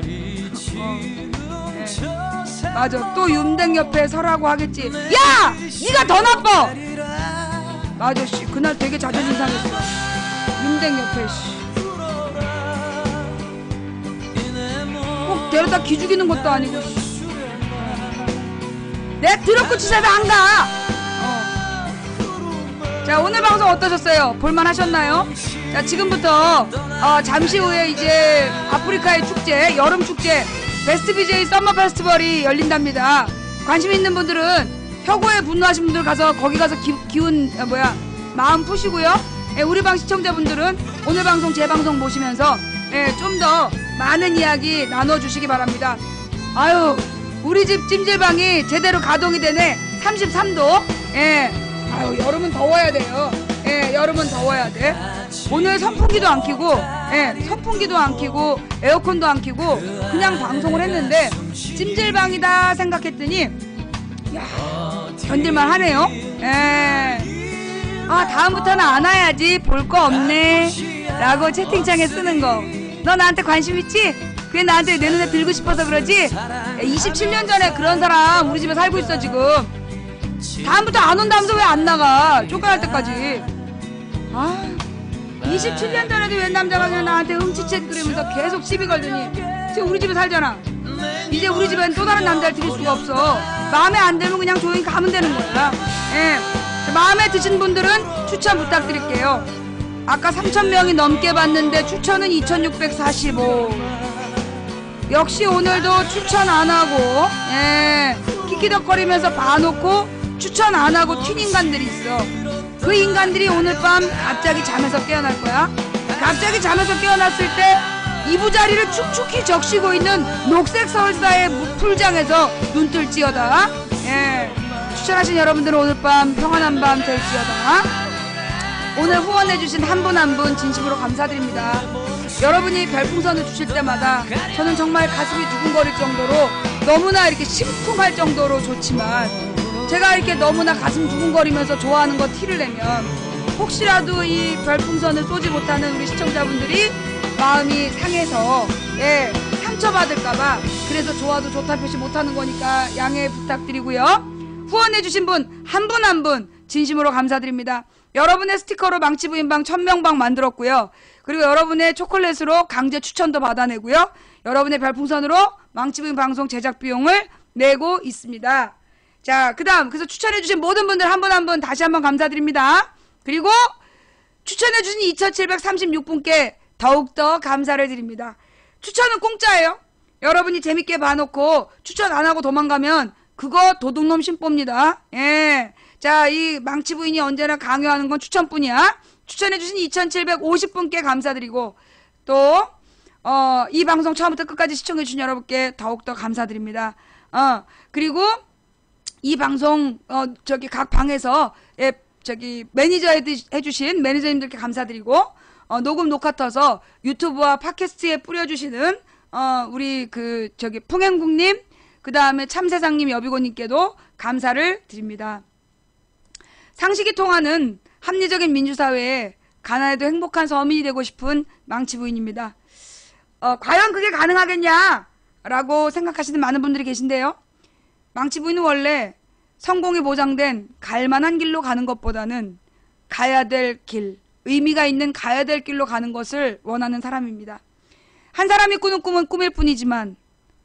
[SPEAKER 1] 맞아. 또 윤댕 옆에 서라고 하겠지. 야! 니가 더 나빠! 맞아 씨. 그날 되게 자존심 상했어. 윤댕 옆에 씨. 꼭 데려다 기죽이는 것도 아니고 씨. 내 드럽고 치사도 안 가! 자, 오늘 방송 어떠셨어요? 볼만 하셨나요? 자, 지금부터 잠시 후에 이제 아프리카의 축제, 여름 축제 베스트 BJ 썸머 페스티벌이 열린답니다. 관심 있는 분들은 혁오에 분노하신 분들 가서 거기 가서 마음 푸시고요. 우리 방 시청자분들은 오늘 방송 제 방송 보시면서 좀 더 많은 이야기 나눠주시기 바랍니다. 아유, 우리 집 찜질방이 제대로 가동이 되네. 33도. 아유, 여름은 더워야 돼요. 여름은 더워야 돼. 오늘 선풍기도 안 켜고 선풍기도 안 켜고 에어컨도 안 켜고 그냥 방송을 했는데 찜질방이다 생각했더니 야, 견딜만 하네요. 다음부터는 안 와야지. 볼 거 없네 라고 채팅창에 쓰는 거. 너 나한테 관심 있지? 그게 나한테 내 눈에 들고 싶어서 그러지? 27년 전에 그런 사람 우리 집에 살고 있어 지금. 다음부터 안 온다면서 왜 안 나가? 쫓겨날 때까지. 27년 전에도 웬 남자가 그냥 나한테 음치챗 그러면서 계속 시비 걸더니 지금 우리 집에 살잖아. 이제 우리 집엔 또 다른 남자를 들일 수가 없어. 마음에 안 들면 그냥 조용히 가면 되는 거야. 마음에 드신 분들은 추천 부탁드릴게요. 아까 3,000명이 넘게 봤는데 추천은 2,645. 역시 오늘도 추천 안 하고 키키덕거리면서 봐놓고 추천 안 하고 튄 인간들이 있어. 그 인간들이 오늘 밤 갑자기 잠에서 깨어날 거야. 갑자기 잠에서 깨어났을 때 이부자리를 축축히 적시고 있는 녹색 설사의 풀장에서 눈뜰지어다. 추천하신 여러분들은 오늘 밤 평안한 밤 될지어다. 오늘 후원해주신 한 분 한 분 진심으로 감사드립니다. 여러분이 별풍선을 주실 때마다 저는 정말 가슴이 두근거릴 정도로 너무나 이렇게 심쿵할 정도로 좋지만 제가 이렇게 너무나 가슴 두근거리면서 좋아하는 거 티를 내면 혹시라도 이 별풍선을 쏘지 못하는 우리 시청자분들이 마음이 상해서 상처받을까봐 그래서 좋아도 좋다 표시 못하는 거니까 양해 부탁드리고요. 후원해주신 분 한 분 한 분 진심으로 감사드립니다. 여러분의 스티커로 망치부인방 1000명방 만들었고요. 그리고 여러분의 초콜릿으로 강제 추천도 받아내고요. 여러분의 별풍선으로 망치부인 방송 제작 비용을 내고 있습니다. 자, 그 다음 그래서 추천해주신 모든 분들 한 분 한 분 다시 한번 감사드립니다. 그리고 추천해주신 2736분께 더욱더 감사를 드립니다. 추천은 공짜예요. 여러분이 재밌게 봐놓고 추천 안하고 도망가면 그거 도둑놈 신보입니다. 예. 자, 이 망치부인이 언제나 강요하는 건 추천뿐이야. 추천해주신 2750분께 감사드리고 또 이 방송 처음부터 끝까지 시청해주신 여러분께 더욱더 감사드립니다. 그리고 이 방송 각 방에서 매니저 해주신 매니저님들께 감사드리고 녹음 녹화 터서 유튜브와 팟캐스트에 뿌려주시는 우리 풍행국님 그 다음에 참세상님 여비고님께도 감사를 드립니다. 상식이 통하는 합리적인 민주사회에 가난해도 행복한 서민이 되고 싶은 망치부인입니다. 과연 그게 가능하겠냐 라고 생각하시는 많은 분들이 계신데요. 망치부인은 원래 성공이 보장된 갈만한 길로 가는 것보다는 가야 될 길, 의미가 있는 가야 될 길로 가는 것을 원하는 사람입니다. 한 사람이 꾸는 꿈은 꿈일 뿐이지만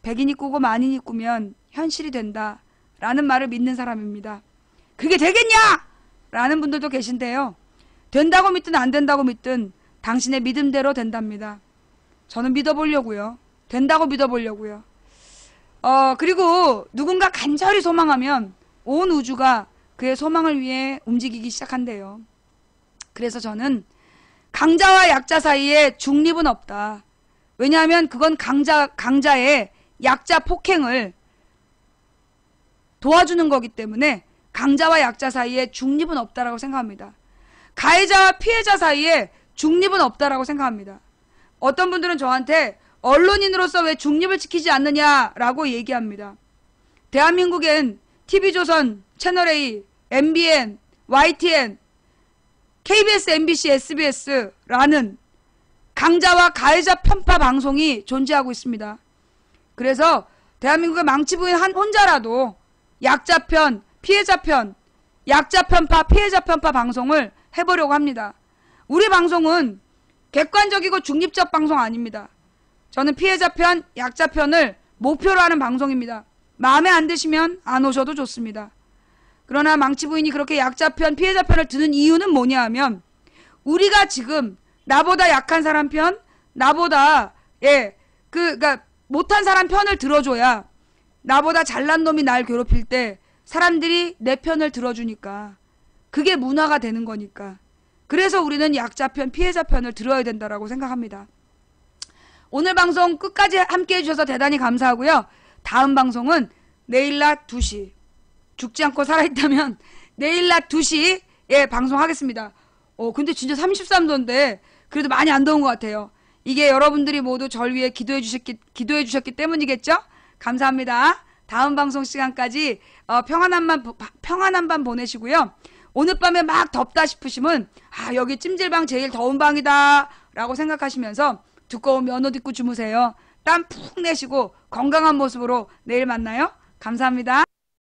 [SPEAKER 1] 백인이 꾸고 만인이 꾸면 현실이 된다 라는 말을 믿는 사람입니다. 그게 되겠냐? 라는 분들도 계신데요. 된다고 믿든 안 된다고 믿든 당신의 믿음대로 된답니다. 저는 믿어보려고요. 된다고 믿어보려고요. 그리고 누군가 간절히 소망하면 온 우주가 그의 소망을 위해 움직이기 시작한대요. 그래서 저는 강자와 약자 사이에 중립은 없다. 왜냐하면 그건 강자의 약자 폭행을 도와주는 거기 때문에 강자와 약자 사이에 중립은 없다라고 생각합니다. 가해자와 피해자 사이에 중립은 없다라고 생각합니다. 어떤 분들은 저한테 언론인으로서 왜 중립을 지키지 않느냐라고 얘기합니다. 대한민국엔 TV조선, 채널A, MBN, YTN, KBS, MBC, SBS라는 강자와 가해자 편파 방송이 존재하고 있습니다. 그래서 대한민국의 망치부인 혼자라도 약자 편, 피해자 편, 약자 편파, 피해자 편파 방송을 해보려고 합니다. 우리 방송은 객관적이고 중립적 방송 아닙니다. 저는 피해자 편, 약자 편을 목표로 하는 방송입니다. 마음에 안 드시면 안 오셔도 좋습니다. 그러나 망치부인이 그렇게 약자 편, 피해자 편을 드는 이유는 뭐냐 하면 우리가 지금 나보다 약한 사람 편, 나보다 그러니까 못한 사람 편을 들어줘야 나보다 잘난 놈이 날 괴롭힐 때 사람들이 내 편을 들어주니까 그게 문화가 되는 거니까. 그래서 우리는 약자 편, 피해자 편을 들어야 된다라고 생각합니다. 오늘 방송 끝까지 함께 해주셔서 대단히 감사하고요. 다음 방송은 내일 낮 2시 죽지 않고 살아있다면 내일 낮 2시에 방송하겠습니다. 근데 진짜 33도인데 그래도 많이 안 더운 것 같아요. 이게 여러분들이 모두 절 위해 기도해 주셨기 때문이겠죠? 감사합니다. 다음 방송 시간까지 평안한 밤 보내시고요. 오늘 밤에 막 덥다 싶으시면 여기 찜질방 제일 더운 방이다 라고 생각하시면서 두꺼운 면옷 입고 주무세요. 땀 푹 내시고 건강한 모습으로 내일 만나요. 감사합니다.